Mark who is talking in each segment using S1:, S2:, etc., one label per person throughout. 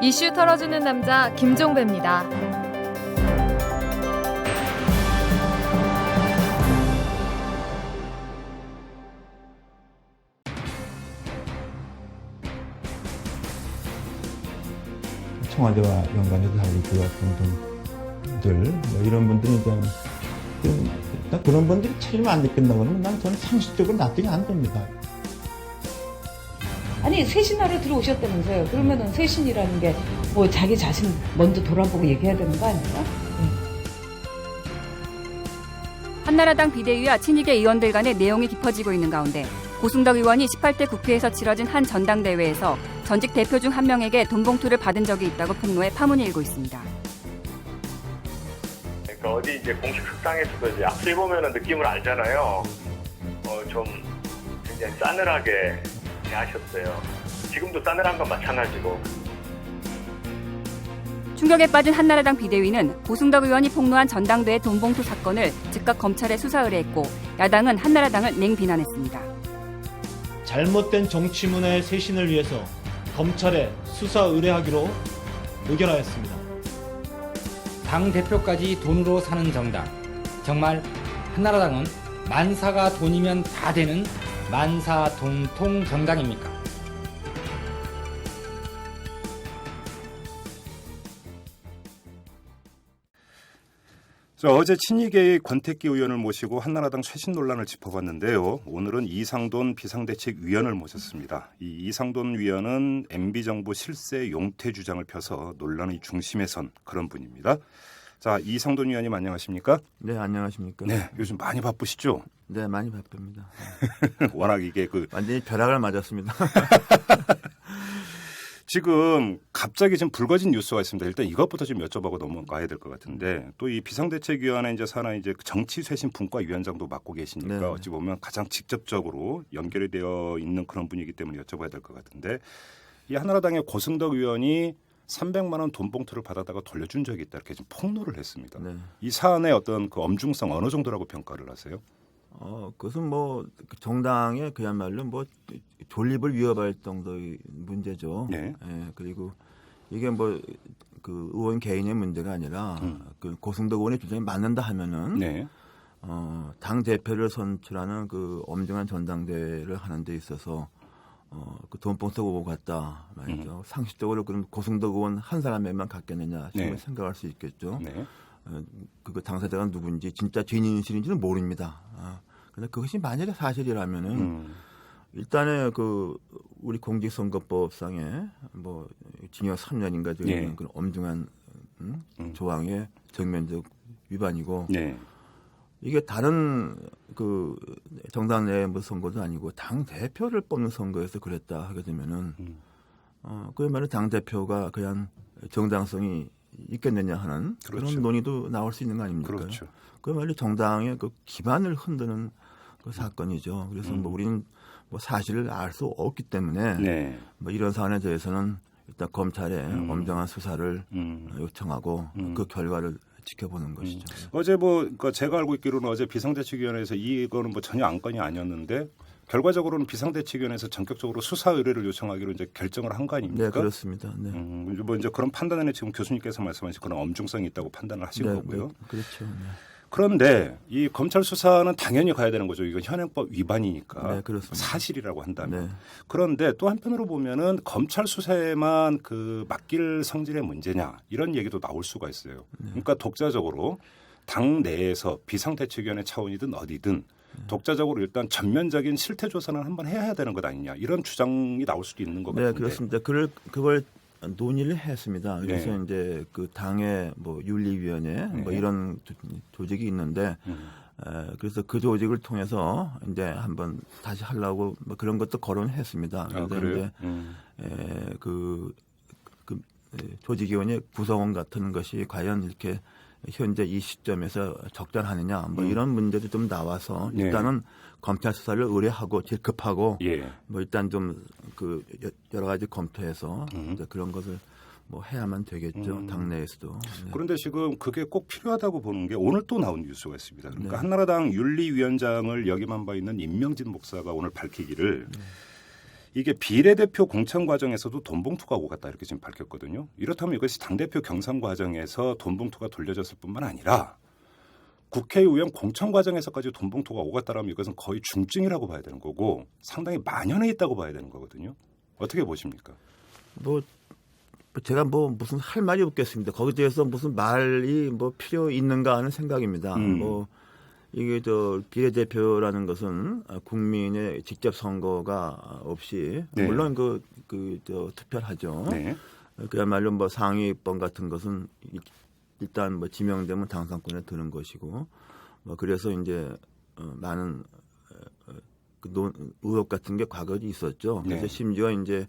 S1: 이슈 털어주는 남자 김종배입니다.
S2: 청와대와 연관해서 달릴 것 같은 분들, 뭐 이런 분들이 일단 그런 분들이 책임을 안 느낀다고 하면 저는 상식적으로 납득이 안 됩니다.
S3: 아니 쇄신하러 들어오셨다면서요. 그러면은 쇄신이라는 게 뭐 자기 자신 먼저 돌아보고 얘기해야 되는 거 아닙니까?
S4: 한나라당 비대위와 친이계 의원들 간의 내용이 깊어지고 있는 가운데 고승덕 의원이 18대 국회에서 치러진 한 전당대회에서 전직 대표 중 한 명에게 돈봉투를 받은 적이 있다고 폭로해 파문이 일고 있습니다.
S5: 그러니까 어디 이제 공식 식당에서도 이제 앞서 보면은 느낌을 알잖아요. 좀 굉장히 싸늘하게 하셨어요. 지금도 싸늘한 건 마찬가지고.
S4: 충격에 빠진 한나라당 비대위는 고승덕 의원이 폭로한 전당대회 돈봉투 사건을 즉각 검찰에 수사 의뢰했고 야당은 한나라당을 냉비난했습니다.
S6: 잘못된 정치 문화의 쇄신을 위해서 검찰에 수사 의뢰하기로 의결하였습니다.
S7: 당 대표까지 돈으로 사는 정당. 정말 한나라당은 만사가 돈이면 다 되는 만사동통 정당입니까?
S8: 어제 친이계의 권태기 의원을 모시고 한나라당 쇄신 논란을 짚어봤는데요. 오늘은 이상돈 비상대책위원을 모셨습니다. 이 이상돈 위원은 MB정부 실세 용퇴 주장을 펴서 논란의 중심에 선 그런 분입니다. 자, 이상돈 위원님 안녕하십니까?
S2: 네, 안녕하십니까?
S8: 네, 요즘 많이 바쁘시죠?
S2: 네, 많이 바쁩니다.
S8: 워낙 이게
S2: 완전히 벼락을 맞았습니다.
S8: 지금 갑자기 지금 불거진 뉴스가 있습니다. 일단 이것부터 좀 여쭤보고 넘어가야 될 것 같은데 또 이 비상대책위원회 이제 산하 이제 정치쇄신 분과위원장도 맡고 계시니까
S2: 네.
S8: 어찌 보면 가장 직접적으로 연결이 되어 있는 그런 분이기 때문에 여쭤봐야 될 것 같은데 이 한나라당의 고승덕 의원이 300만 원 돈봉투를 받아다가 돌려준 적이 있다 이렇게 지금 폭로를 했습니다.
S2: 네.
S8: 이 사안의 어떤 그 엄중성 어느 정도라고 평가를 하세요?
S2: 그것은 뭐 정당의 그야말로 뭐 존립을 위협할 정도의 문제죠.
S8: 네.
S2: 예, 그리고 이게 뭐 그 의원 개인의 문제가 아니라 그 고승덕 의원의 주장이 맞는다 하면은
S8: 네.
S2: 당 대표를 선출하는 그 엄중한 전당대회를 하는 데 있어서 그 돈봉투 오고 갔다 말이죠. 상식적으로 그럼 고승덕 의원 한 사람에만 갖겠느냐 싶은
S8: 네.
S2: 생각할 수 있겠죠.
S8: 네.
S2: 그 당사자가 누군지 진짜 죄인인지는 모릅니다. 그런데 그것이 만약에 사실이라면은 일단은 그 우리 공직선거법상에 뭐 징역 3년인가 되는
S8: 예.
S2: 그런 엄중한 조항의 정면적 위반이고
S8: 네.
S2: 이게 다른 그 정당 내 뭐 선거도 아니고 당 대표를 뽑는 선거에서 그랬다 하게 되면은 그야말로 당 대표가 그냥 정당성이 있겠느냐 하는
S8: 그렇죠.
S2: 그런 논의도 나올 수 있는 거 아닙니까?
S8: 그렇죠.
S2: 그야말로 정당의 그 기반을 흔드는 그 사건이죠. 그래서 뭐 우리는 뭐 사실을 알 수 없기 때문에
S8: 네.
S2: 뭐 이런 사안에 대해서는 일단 검찰에 엄정한 수사를 요청하고 그 결과를 지켜보는 것이죠.
S8: 어제 그러니까 제가 알고 있기로는 어제 비상대책위원회에서 이거는 뭐 전혀 안건이 아니었는데 결과적으로는 비상대책위원회에서 전격적으로 수사 의뢰를 요청하기로 이제 결정을 한 거 아닙니까?
S2: 네, 그렇습니다. 네.
S8: 뭐 이제 그런 판단에는 지금 교수님께서 말씀하신 그런 엄중성이 있다고 판단을 하신
S2: 네,
S8: 거고요.
S2: 네, 그렇죠. 네.
S8: 그런데 이 검찰 수사는 당연히 가야 되는 거죠. 이건 현행법 위반이니까
S2: 네, 그렇습니다.
S8: 사실이라고 한다면.
S2: 네.
S8: 그런데 또 한편으로 보면은 검찰 수사에만 그 맡길 성질의 문제냐 이런 얘기도 나올 수가 있어요. 그러니까 독자적으로 당 내에서 비상대책위원회 차원이든 어디든 독자적으로 일단 전면적인 실태 조사는 한번 해야 되는 것 아니냐 이런 주장이 나올 수도 있는 것 같은데.
S2: 네, 그렇습니다. 그걸 논의를 했습니다. 그래서
S8: 네.
S2: 이제 그 당의 뭐 윤리위원회 뭐
S8: 네.
S2: 이런 조직이 있는데 그래서 그 조직을 통해서 이제 한번 다시 하려고 뭐 그런 것도 거론했습니다. 그런데
S8: 그래요?
S2: 이제 그 조직위원회 구성원 같은 것이 과연 이렇게 현재 이 시점에서 적절하느냐 뭐 이런 문제도 좀 나와서
S8: 네.
S2: 일단은 검찰 수사를 의뢰하고 제일 급하고
S8: 예.
S2: 뭐 일단 좀 그 여러 가지 검토해서 이제 그런 것을 뭐 해야만 되겠죠. 당내에서도. 네.
S8: 그런데 지금 그게 꼭 필요하다고 보는 게 오늘 또 나온 뉴스가 있습니다. 그러니까
S2: 네.
S8: 한나라당 윤리위원장을 역임한 바 있는 임명진 목사가 오늘 밝히기를 이게 비례대표 공천 과정에서도 돈 봉투가 오고 갔다 이렇게 지금 밝혔거든요. 이렇다면 이것이 당대표 경선 과정에서 돈 봉투가 돌려졌을 뿐만 아니라 국회의원 공천 과정에서까지 돈 봉투가 오고 갔다라면 이것은 거의 중증이라고 봐야 되는 거고 상당히 만연해 있다고 봐야 되는 거거든요. 어떻게 보십니까?
S2: 뭐 제가 뭐 무슨 할 말이 없겠습니다. 거기에 대해서 무슨 말이 뭐 필요 있는가 하는 생각입니다. 뭐 이게 저 비례대표라는 것은 국민의 직접 선거가 없이
S8: 네.
S2: 물론 저 투표를 하죠.
S8: 네.
S2: 그야말로 뭐 상위권 같은 것은 일단 뭐 지명되면 당선권에 드는 것이고 뭐 그래서 이제 많은 의혹 같은 게 과거에 있었죠. 그래서
S8: 네.
S2: 심지어 이제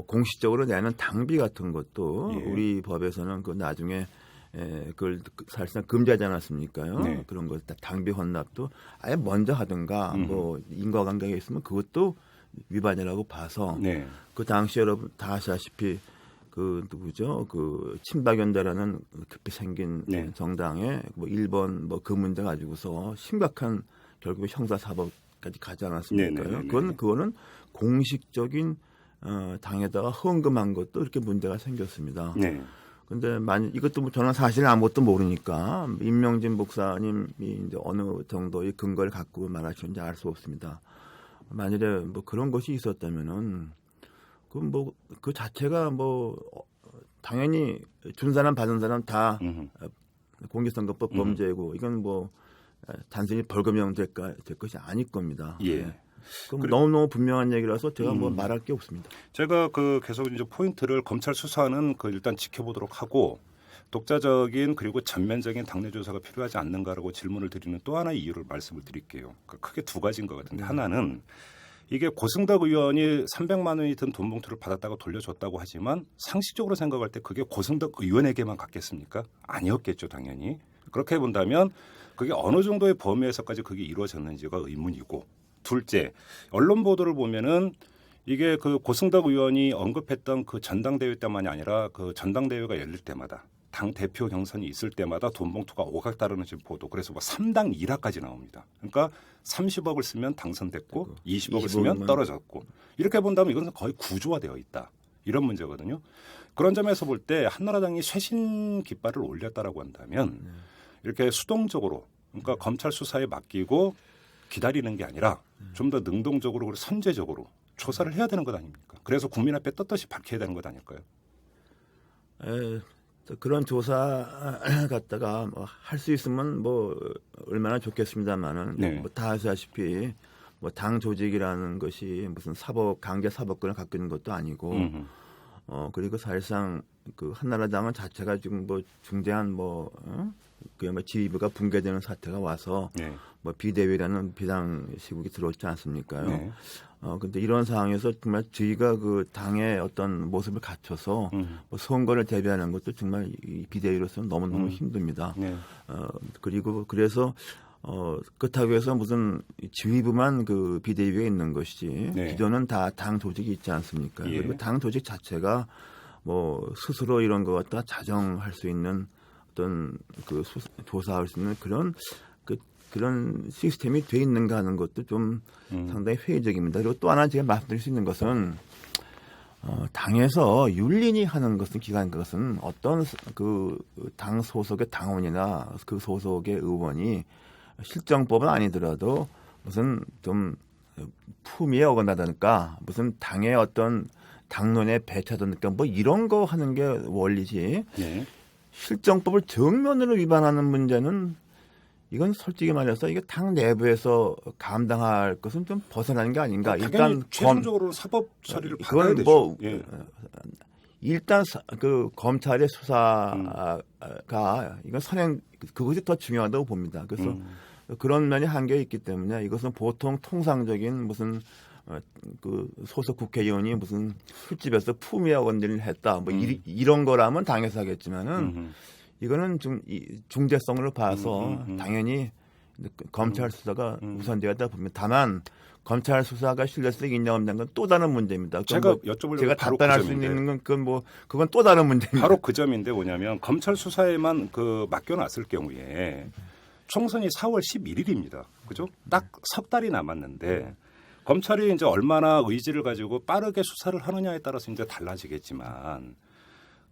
S2: 공식적으로 내는 당비 같은 것도
S8: 예.
S2: 우리 법에서는 그 나중에 그걸 사실상 금지하지 않았습니까요?
S8: 네.
S2: 그런 것 당비 혼납도 아예 먼저 하든가 뭐 인과관계가 있으면 그것도 위반이라고 봐서
S8: 네.
S2: 그 당시 여러분 다 아시다시피 그 누구죠? 그 친박연대라는 급히 생긴
S8: 네.
S2: 정당에 뭐 1번 뭐 그 문제 가지고서 심각한 결국 형사사법까지 가지 않았습니까?
S8: 네네네네.
S2: 그거는 공식적인 당에다가 헌금한 것도 이렇게 문제가 생겼습니다.
S8: 네.
S2: 근데 이것도 뭐 저는 사실 아무것도 모르니까 임명진 목사님이 이제 어느 정도의 근거를 갖고 말하시는지 알 수 없습니다. 만일에 뭐 그런 것이 있었다면은 그 자체가 뭐 당연히 준 사람 받은 사람 다 공직선거법 범죄고 이건 뭐 단순히 벌금형 될 것이 아닐 겁니다.
S8: 예.
S2: 네. 그럼 너무너무 분명한 얘기라서 제가 뭐 말할 게 없습니다.
S8: 제가 계속 이제 포인트를 검찰 수사는 일단 지켜보도록 하고 독자적인 그리고 전면적인 당내 조사가 필요하지 않는가라고 질문을 드리는 또 하나의 이유를 말씀을 드릴게요. 크게 두 가지인 것 같은데 하나는 이게 고승덕 의원이 300만 원이 든 돈 봉투를 받았다고 돌려줬다고 하지만 상식적으로 생각할 때 그게 고승덕 의원에게만 갔겠습니까? 아니었겠죠, 당연히. 그렇게 본다면 그게 어느 정도의 범위에서까지 그게 이루어졌는지가 의문이고 둘째, 언론 보도를 보면은 이게 그 고승덕 의원이 언급했던 그 전당대회 때만이 아니라 그 전당대회가 열릴 때마다 당 대표 경선이 있을 때마다 돈 봉투가 오갔다라는 지금 보도. 그래서 뭐 3당 1하까지 나옵니다. 그러니까 30억을 쓰면 당선됐고 20억을 쓰면 떨어졌고 이렇게 본다면 이건 거의 구조화되어 있다. 이런 문제거든요. 그런 점에서 볼 때 한나라당이 쇄신 깃발을 올렸다라고 한다면 이렇게 수동적으로 그러니까 검찰 수사에 맡기고 기다리는 게 아니라 좀 더 능동적으로 그리고 선제적으로 조사를 해야 되는 것 아닙니까? 그래서 국민 앞에 떳떳이 밝혀야 되는 것 아닐까요?
S2: 그런 조사 갖다가 뭐 할 수 있으면 뭐 얼마나 좋겠습니다만은
S8: 네.
S2: 뭐 다 아시다시피 뭐 당 조직이라는 것이 무슨 강제 사법권을 갖고 있는 것도 아니고 그리고 사실상 그 한나라당은 자체가 지금 뭐 중대한 그야말로 지휘부가 붕괴되는 사태가 와서
S8: 네.
S2: 뭐 비대위라는 비상 시국이 들어오지 않습니까요?
S8: 네.
S2: 근데 이런 상황에서 정말 저희가 그 당의 어떤 모습을 갖춰서 뭐 선거를 대비하는 것도 정말 이 비대위로서는 너무너무 힘듭니다.
S8: 네.
S2: 그리고 그래서 그렇다고 해서 무슨 지휘부만 그 비대위에 있는 것이지
S8: 네.
S2: 기존은 다 당 조직이 있지 않습니까?
S8: 예.
S2: 그리고 당 조직 자체가 뭐 스스로 이런 것 갖다 자정할 수 있는 어떤 그 조사할 수 있는 그런 시스템이 돼 있는가 하는 것도 좀 상당히 회의적입니다. 그리고 또 하나 제가 말씀드릴 수 있는 것은 당에서 윤리니 하는 것은 어떤 그 당 소속의 당원이나 그 소속의 의원이 실정법은 아니더라도 무슨 좀 품위에 어긋나다니까 무슨 당의 어떤 당론에 배치하다니까 뭐 이런 거 하는 게 원리지
S8: 네.
S2: 실정법을 정면으로 위반하는 문제는 이건 솔직히 말해서 이게 당 내부에서 감당할 것은 좀 벗어나는 게 아닌가. 일단
S8: 최종적으로 사법 처리를 받아야 되죠.
S2: 뭐
S8: 예.
S2: 일단 그 검찰의 수사가 이건 선행 그것이 더 중요하다고 봅니다. 그래서 그런 면이 한계가 있기 때문에 이것은 보통 통상적인 무슨 그 소속 국회의원이 무슨 술집에서 품위에 어긋나는 했다 뭐 이런 거라면 당해서 하겠지만은 이거는 좀 중대성을 봐서 당연히 검찰 수사가 우선돼야 한다 봅니다. 다만 검찰 수사가 신뢰성이 있냐 없냐는 건 또 다른 문제입니다.
S8: 제가 여쭤보려고
S2: 제가
S8: 바로
S2: 답변할
S8: 그
S2: 수 있는
S8: 점인데.
S2: 건 그건 또 다른 문제입니다.
S8: 바로 그 점인데 뭐냐면 검찰 수사에만 맡겨놨을 경우에 총선이 4월 11일입니다. 그죠? 딱 석 달이 남았는데 검찰이 이제 얼마나 의지를 가지고 빠르게 수사를 하느냐에 따라서 이제 달라지겠지만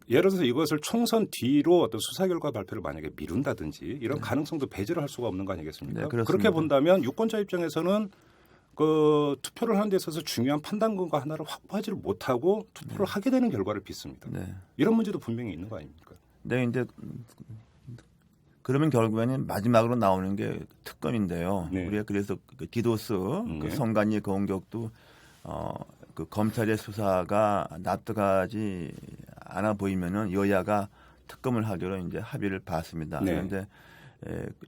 S8: 예를 들어서 이것을 총선 뒤로 어떤 수사 결과 발표를 만약에 미룬다든지 이런 가능성도 배제를 할 수가 없는 거 아니겠습니까?
S2: 네, 그렇습니다.
S8: 그렇게 본다면 유권자 입장에서는 그 투표를 하는 데 있어서 중요한 판단근거 하나를 확보하지를 못하고 투표를 하게 되는 결과를 빚습니다.
S2: 네.
S8: 이런 문제도 분명히 있는 거 아닙니까?
S2: 네, 이제 그러면 결국에는 마지막으로 나오는 게 특검인데요.
S8: 네.
S2: 우리가 그래서 그 디도스 그
S8: 네.
S2: 선관위 공격도 그 검찰의 수사가 납득하지 않아 보이면은 여야가 특검을 하기로 이제 합의를 봤습니다.
S8: 네.
S2: 그런데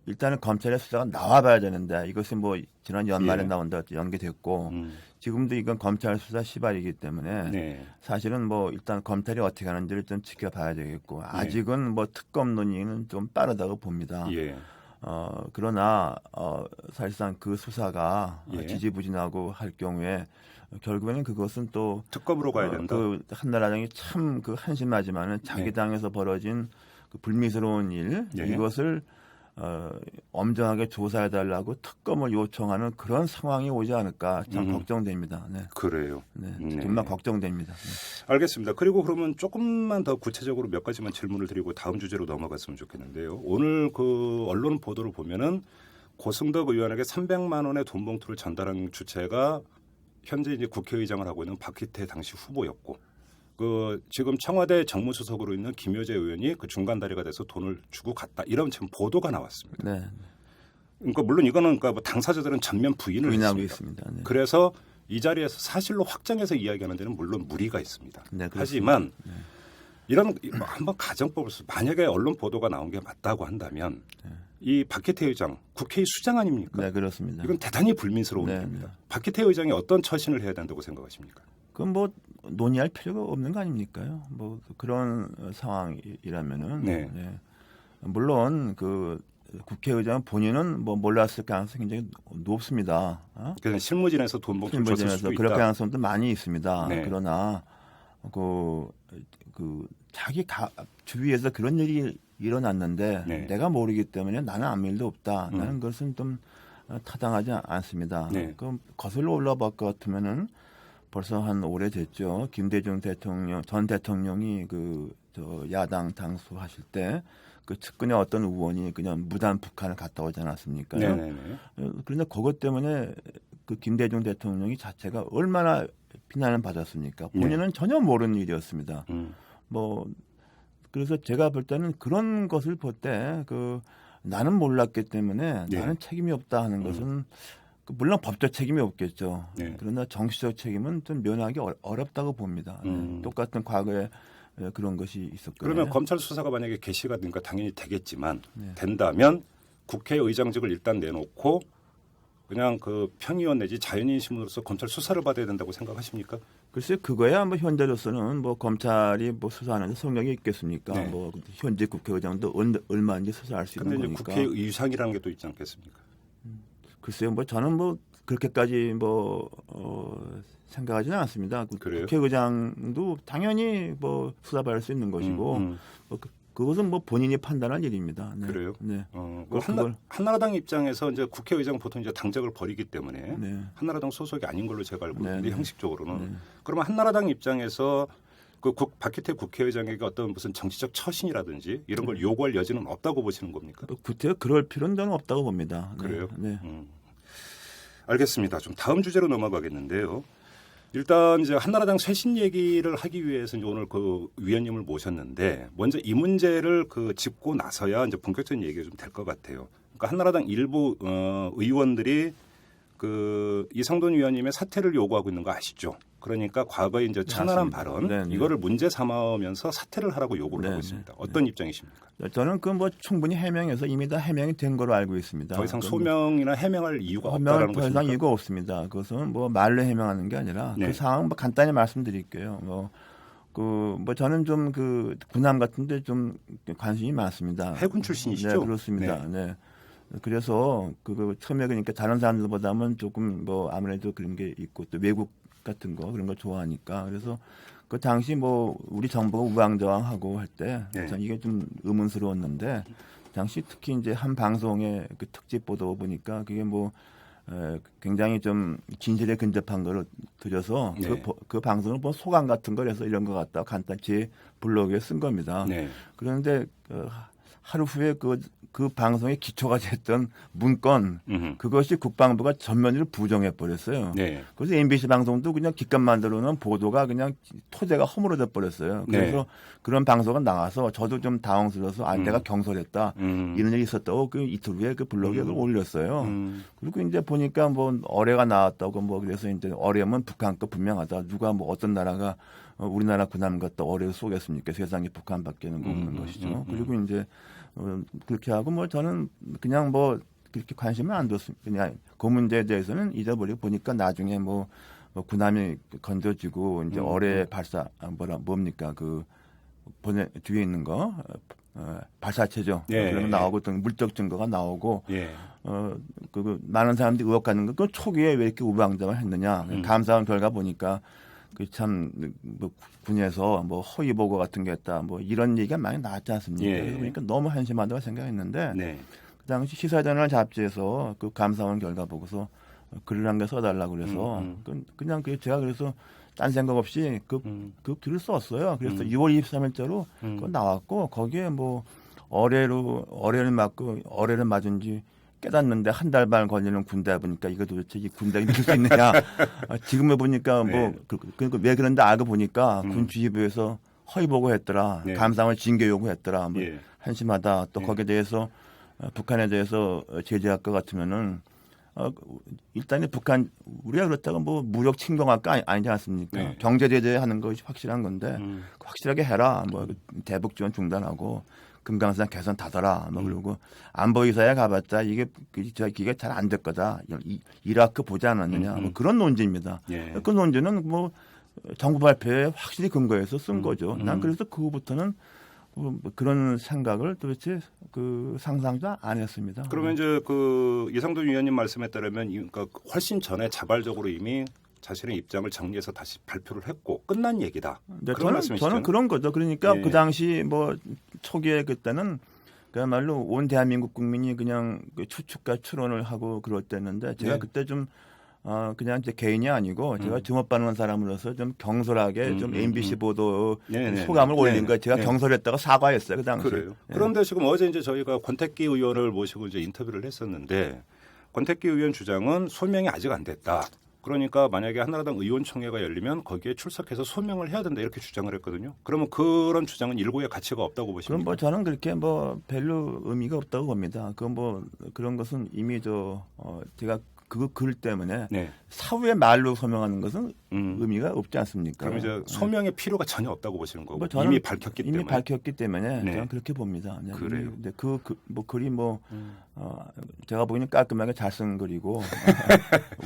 S2: 일단은 검찰의 수사가 나와봐야 되는데 이것이 뭐 지난 연말에
S8: 예.
S2: 나온다 연기됐고 지금도 이건 검찰 수사 시발이기 때문에
S8: 네.
S2: 사실은 뭐 일단 검찰이 어떻게 하는지를 좀 지켜봐야 되겠고 아직은 뭐 특검 논의는 좀 빠르다고 봅니다.
S8: 예.
S2: 그러나 사실상 그 수사가
S8: 예.
S2: 지지부진하고 할 경우에 결국에는 그것은 또
S8: 특검으로 가야 된다.
S2: 그 한나라당이 참 그 한심하지만은 자기
S8: 네.
S2: 당에서 벌어진 그 불미스러운 일
S8: 예.
S2: 이것을 엄정하게 조사해달라고 특검을 요청하는 그런 상황이 오지 않을까 참 걱정됩니다. 네.
S8: 그래요.
S2: 네.
S8: 네.
S2: 정말 걱정됩니다. 네.
S8: 알겠습니다. 그리고 그러면 조금만 더 구체적으로 몇 가지만 질문을 드리고 다음 주제로 넘어갔으면 좋겠는데요. 오늘 그 언론 보도를 보면은 고승덕 의원에게 300만 원의 돈 봉투를 전달한 주체가 현재 이제 국회의장을 하고 있는 박희태 당시 후보였고, 그 지금 청와대 정무수석으로 있는 김효재 의원이 그 중간 다리가 돼서 돈을 주고 갔다. 이런 지금 보도가 나왔습니다.
S2: 네.
S8: 그러니까 물론 이거는 그러니까 뭐 당사자들은 전면 부인을
S2: 부인하고
S8: 했습니다.
S2: 있습니다. 네.
S8: 그래서 이 자리에서 사실로 확정해서 이야기하는 데는 물론 무리가 있습니다.
S2: 네, 그렇습니다.
S8: 하지만 이런 한번 가정법을 만약에 언론 보도가 나온 게 맞다고 한다면 이 박희태 의장 국회의 수장 아닙니까?
S2: 네, 그렇습니다.
S8: 이건 대단히 불민스러운
S2: 네,
S8: 일입니다.
S2: 네.
S8: 박희태 의장이 어떤 처신을 해야 된다고 생각하십니까?
S2: 그건 뭐 논의할 필요가 없는 거 아닙니까요? 뭐 그런 상황이라면은
S8: 네.
S2: 네. 물론 그 국회의장 본인은 뭐 몰랐을 가능성이 굉장히 높습니다.
S8: 그래서 실무진에서 돈 봉투를 줬을 수도
S2: 실무진에서
S8: 있다.
S2: 그럴 가능성도 많이 있습니다.
S8: 네.
S2: 그러나 그 자기 주위에서 그런 일이 일어났는데
S8: 네.
S2: 내가 모르기 때문에 나는 아무 일도 없다. 나는 그것은 좀 타당하지 않습니다.
S8: 네.
S2: 그럼 거슬러 올라볼 것 같으면은 벌써 한 오래됐죠. 김대중 대통령 전 대통령이 저 야당 당수하실 때 그 측근의 어떤 의원이 그냥 무단 북한을 갔다 오지 않았습니까?
S8: 네네네.
S2: 그런데 그것 때문에 그 김대중 대통령이 자체가 얼마나 비난을 받았습니까? 본인은 전혀 모르는 일이었습니다. 뭐 그래서 제가 볼 때는 그런 것을 볼 때 나는 몰랐기 때문에
S8: 네.
S2: 나는 책임이 없다 하는 것은 물론 법적 책임이 없겠죠.
S8: 네.
S2: 그러나 정치적 책임은 좀 면하기 어렵다고 봅니다. 똑같은 과거에 그런 것이 있었거든요.
S8: 그러면 검찰 수사가 만약에 개시가 되니까 당연히 되겠지만 된다면 국회의장직을 일단 내놓고 그냥 그 평의원 내지 자연인 신문으로서 검찰 수사를 받아야 된다고 생각하십니까?
S2: 글쎄 그거야 뭐 현재로서는 뭐 검찰이 뭐 수사하는데 성격이 있겠습니까?
S8: 네.
S2: 뭐 현재 국회의장도 얼마인지 수사할 수 있는
S8: 그런데 이제
S2: 거니까.
S8: 국회의장이라는 게 또 있지 않겠습니까?
S2: 글쎄요, 뭐 저는 뭐 그렇게까지 생각하지는 않습니다.
S8: 그래요?
S2: 국회의장도 당연히 뭐 수사받을 수 있는 것이고 뭐 그것은 뭐 본인이 판단할 일입니다. 네.
S8: 그래요?
S2: 네.
S8: 그 한나라당 입장에서 이제 국회의장 보통 이제 당적을 버리기 때문에
S2: 네.
S8: 한나라당 소속이 아닌 걸로 제가 알고 있는데
S2: 네.
S8: 형식적으로는
S2: 네.
S8: 그러면 한나라당 입장에서 박희태 국회의장에게 어떤 무슨 정치적 처신이라든지 이런 걸 요구할 여지는 없다고 보시는 겁니까?
S2: 구태가 그럴 필요는 저는 없다고 봅니다. 네.
S8: 그래요?
S2: 네.
S8: 알겠습니다. 좀 다음 주제로 넘어가겠는데요. 일단 이제 한나라당 쇄신 얘기를 하기 위해서 이제 오늘 그 위원님을 모셨는데 먼저 이 문제를 짚고 나서야 이제 본격적인 얘기가 좀 될 것 같아요. 그러니까 한나라당 일부 의원들이 이상돈 위원님의 사퇴를 요구하고 있는 거 아시죠? 그러니까 과거에 이제 천안한
S2: 맞습니다.
S8: 발언
S2: 네, 네.
S8: 이거를 문제 삼으면서 사퇴를 하라고 요구를 하고
S2: 네,
S8: 있습니다.
S2: 네,
S8: 어떤 입장이십니까?
S2: 저는 뭐 충분히 해명해서 이미 다 해명이 된 거로 알고 있습니다.
S8: 더 이상 소명이나 해명할 이유가
S2: 해명을
S8: 없다라는
S2: 더 이상
S8: 것입니까?
S2: 이유가 없습니다. 그것은 뭐 말로 해명하는 게 아니라
S8: 네.
S2: 그 상황 뭐 간단히 말씀드릴게요. 저는 좀 군함 같은데 좀 관심이 많습니다.
S8: 해군 출신이시죠?
S2: 네, 그렇습니다. 네. 그래서 처음에 그러니까 다른 사람들보다는 조금 뭐 아무래도 그런 게 있고 또 외국 같은 거 그런 거 좋아하니까 그래서 그 당시 뭐 우리 정부가 우왕좌왕하고 할 때
S8: 네.
S2: 전 이게 좀 의문스러웠는데 당시 특히 이제 한 방송의 특집 보도 보니까 그게 뭐 굉장히 좀 진실에 근접한 거를 드려서
S8: 네.
S2: 그 방송을 뭐 소감 같은 걸 해서 이런 것 같다 간단히 제 블로그에 쓴 겁니다.
S8: 네.
S2: 그런데 하루 후에 그 방송의 기초가 됐던 문건 그것이 국방부가 전면으로 부정해 버렸어요.
S8: 네.
S2: 그래서 MBC 방송도 그냥 기껏 만들어놓은 보도가 그냥 토대가 허물어져 버렸어요. 그래서
S8: 네.
S2: 그런 방송가 나와서 저도 좀 당황스러워서 내가 경솔했다 이런 일이 있었다고 그 이틀 후에 그 블로그에 그걸 올렸어요. 그리고 이제 보니까 뭐 어뢰가 나왔다고 뭐 그래서 이제 어뢰면 북한 거 분명하다. 누가 뭐 어떤 나라가 우리나라 군함 갖다 어뢰를 쏘겠습니까? 세상에 북한밖에는 없는 것이죠. 그리고 이제 그렇게 하고 뭐 저는 그냥 뭐 그렇게 관심을 안 뒀습니다. 그냥 그 문제에 대해서는 잊어버리고 보니까 나중에 뭐 군함이 건져지고 이제 어뢰 발사 뭡니까 그 뒤에 있는 거 발사체죠.
S8: 예,
S2: 그런 거
S8: 예.
S2: 나오고 또 물적 증거가 나오고
S8: 예.
S2: 그 많은 사람들이 의혹 갖는 거 그 초기에 왜 이렇게 우방장을 했느냐 감사원 결과 보니까 그 참 뭐 군에서 뭐 허위 보고 같은 게 있다 뭐 이런 얘기가 많이 나왔지 않습니까?
S8: 예.
S2: 그래서 보니까 너무 한심하다고 생각했는데
S8: 네.
S2: 그 당시 시사저널 잡지에서 그 감사원 결과 보고서 글을 한 개 써달라고 그래서 그냥 제가 그래서 딴 생각 없이 그 글을 썼어요. 그래서 6월 23일자로 그거 나왔고 거기에 뭐 어뢰를 맞은 지 깨닫는데 한 달 반 걸리는 군대 보니까 이거 도대체 이 군대가 믿을 수 있느냐. 지금에 보니까 뭐 왜 그런데 알고 보니까 군 주지부에서 허위 보고했더라.
S8: 네.
S2: 감사원을 징계 요구했더라. 뭐
S8: 예.
S2: 한심하다. 또 거기에 대해서 북한에 대해서 제재할 것 같으면은 일단은 북한 우리가 그렇다고 뭐 무력 침공할 거 아니지 않습니까?
S8: 네.
S2: 경제 제재하는 것이 확실한 건데 확실하게 해라. 뭐 대북 지원 중단하고 금강산 개선 닫아라. 뭐 그리고 안보이사에 가봤자 이게 잘 안 될 거다. 이라크 보지 않았느냐. 뭐 그런 논지입니다.
S8: 예.
S2: 그 논지는 뭐 정부 발표에 확실히 근거해서 쓴 거죠. 난 그래서 그거부터는 그런 생각을 도대체 그 상상도 안 했습니다.
S8: 그러면 이제 그 이상돈 위원님 말씀에 따르면 그러니까 훨씬 전에 자발적으로 이미 자신의 입장을 정리해서 다시 발표를 했고 끝난 얘기다.
S2: 네,
S8: 그런 말씀이시죠?
S2: 저는 그런 거죠. 그러니까
S8: 예.
S2: 그 당시 뭐 초기에 그때는 그야말로 온 대한민국 국민이 그냥 그 추측과 추론을 하고 그럴 때였는데 제가
S8: 네.
S2: 그때 좀 그냥 제 개인이 아니고 제가 주목받는 사람으로서 좀 경솔하게 좀 MBC 보도
S8: 네,
S2: 소감을
S8: 네,
S2: 올린
S8: 네,
S2: 거예요. 제가
S8: 네.
S2: 경솔했다가 사과했어요. 그 당시.
S8: 그래요. 그런데 지금 어제 이제 저희가 권택기 의원을 모시고 이제 인터뷰를 했었는데 권택기 의원 주장은 소명이 아직 안 됐다. 그러니까 만약에 한나라당 의원총회가 열리면 거기에 출석해서 소명을 해야 된다 이렇게 주장을 했거든요. 그러면 그런 주장은 일고의 가치가 없다고 보십니까?
S2: 그럼 뭐 저는 그렇게 뭐 별로 의미가 없다고 봅니다. 그 뭐 그런 것은 이미 제가 그 글 때문에
S8: 네.
S2: 사후에 말로 소명하는 것은 의미가 없지 않습니까?
S8: 그럼 이제 소명의 필요가 전혀 없다고 보시는 거고
S2: 뭐 저는
S8: 이미 밝혔기 때문에.
S2: 이미 밝혔기 때문에
S8: 네.
S2: 저는 그렇게 봅니다. 네.
S8: 그래요?
S2: 근데 뭐 글이 제가 보기에는 깔끔하게 잘 쓴 글이고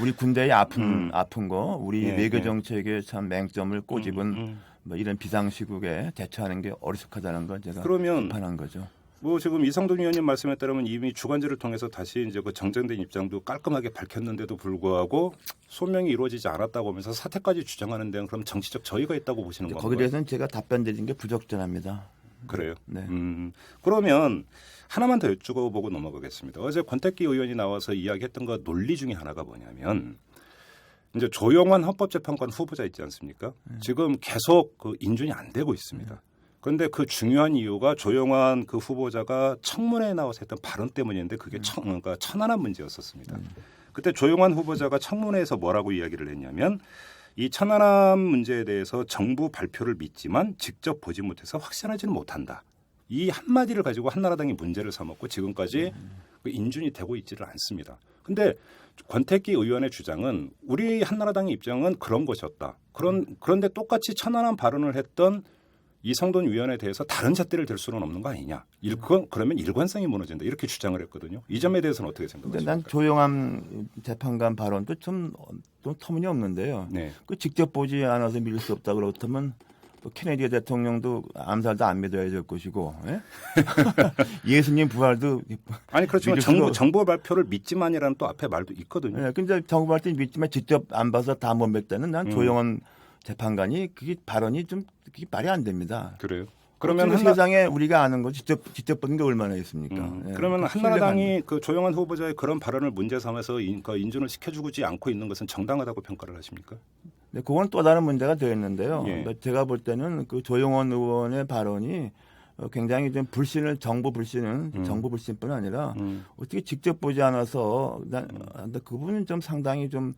S2: 우리 군대의 아픈 거, 우리
S8: 예,
S2: 외교
S8: 예.
S2: 정책의 참 맹점을 꼬집은 뭐 이런 비상시국에 대처하는 게 어리숙하다는 걸 제가
S8: 그러면
S2: 비판한 거죠.
S8: 뭐 지금 이상돈 의원님 말씀에 따르면 이미 주간지를 통해서 다시 이제 그 정정된 입장도 깔끔하게 밝혔는데도 불구하고 소명이 이루어지지 않았다고 하면서 사퇴까지 주장하는 데는 그럼 정치적 저의가 있다고 보시는 건가요?
S2: 거기에 대해서는 제가 답변 드린 게 부적절합니다.
S8: 그래요.
S2: 네.
S8: 그러면 하나만 더 여쭈어보고 넘어가겠습니다. 어제 권택기 의원이 나와서 이야기했던 거 논리 중에 하나가 뭐냐면 이제 조영환 헌법재판관 후보자 있지 않습니까? 지금 계속 그 인준이 안 되고 있습니다. 그런데 그 중요한 이유가 조영환 그 후보자가 청문회에 나와서 했던 발언 때문인데 그게 그러니까 천안함 문제였었습니다. 그때 조영환 후보자가 청문회에서 뭐라고 이야기를 했냐면 이 천안함 문제에 대해서 정부 발표를 믿지만 직접 보지 못해서 확신하지는 못한다. 이 한마디를 가지고 한나라당이 문제를 삼았고 지금까지 그 인준이 되고 있지를 않습니다. 그런데 권택기 의원의 주장은 우리 한나라당의 입장은 그런 것이었다. 그런데 똑같이 천안함 발언을 했던 이상돈 위원에 대해서 다른 잣대를 들 수는 없는 거 아니냐. 그러면 일관성이 무너진다. 이렇게 주장을 했거든요. 이 점에 대해서는 어떻게
S2: 근데
S8: 생각하십니까?
S2: 난 조영암 재판관 발언도 좀 터무니없는데요.
S8: 네.
S2: 그 직접 보지 않아서 믿을 수 없다 그렇다면 또 케네디 대통령도 암살도 안 믿어야 될 것이고 예? 예수님 부활도
S8: 아니 그렇지만
S2: 믿을
S8: 정부 발표를 믿지만이라는 또 앞에 말도 있거든요.
S2: 예, 근데 정부 발표 믿지만 직접 안 봐서 다 못 믿다는 난 조영원 재판관이 그게 발언이 좀 그게 말이 안 됩니다.
S8: 그래요. 그러면
S2: 지금 세상에 우리가 아는 거 직접 보는 게 얼마나 있습니까?
S8: 그러면
S2: 그
S8: 한나라당이 그 조영환 후보자의 그런 발언을 문제 삼아서 인준을 시켜주지 않고 있는 것은 정당하다고 평가를 하십니까?
S2: 네, 그건 또 다른 문제가 되어 있는데요.
S8: 예.
S2: 그러니까 제가 볼 때는 그 조영원 의원의 발언이 굉장히 좀 정부 불신뿐 아니라 어떻게 직접 보지 않아서 그 부분은 좀 상당히 좀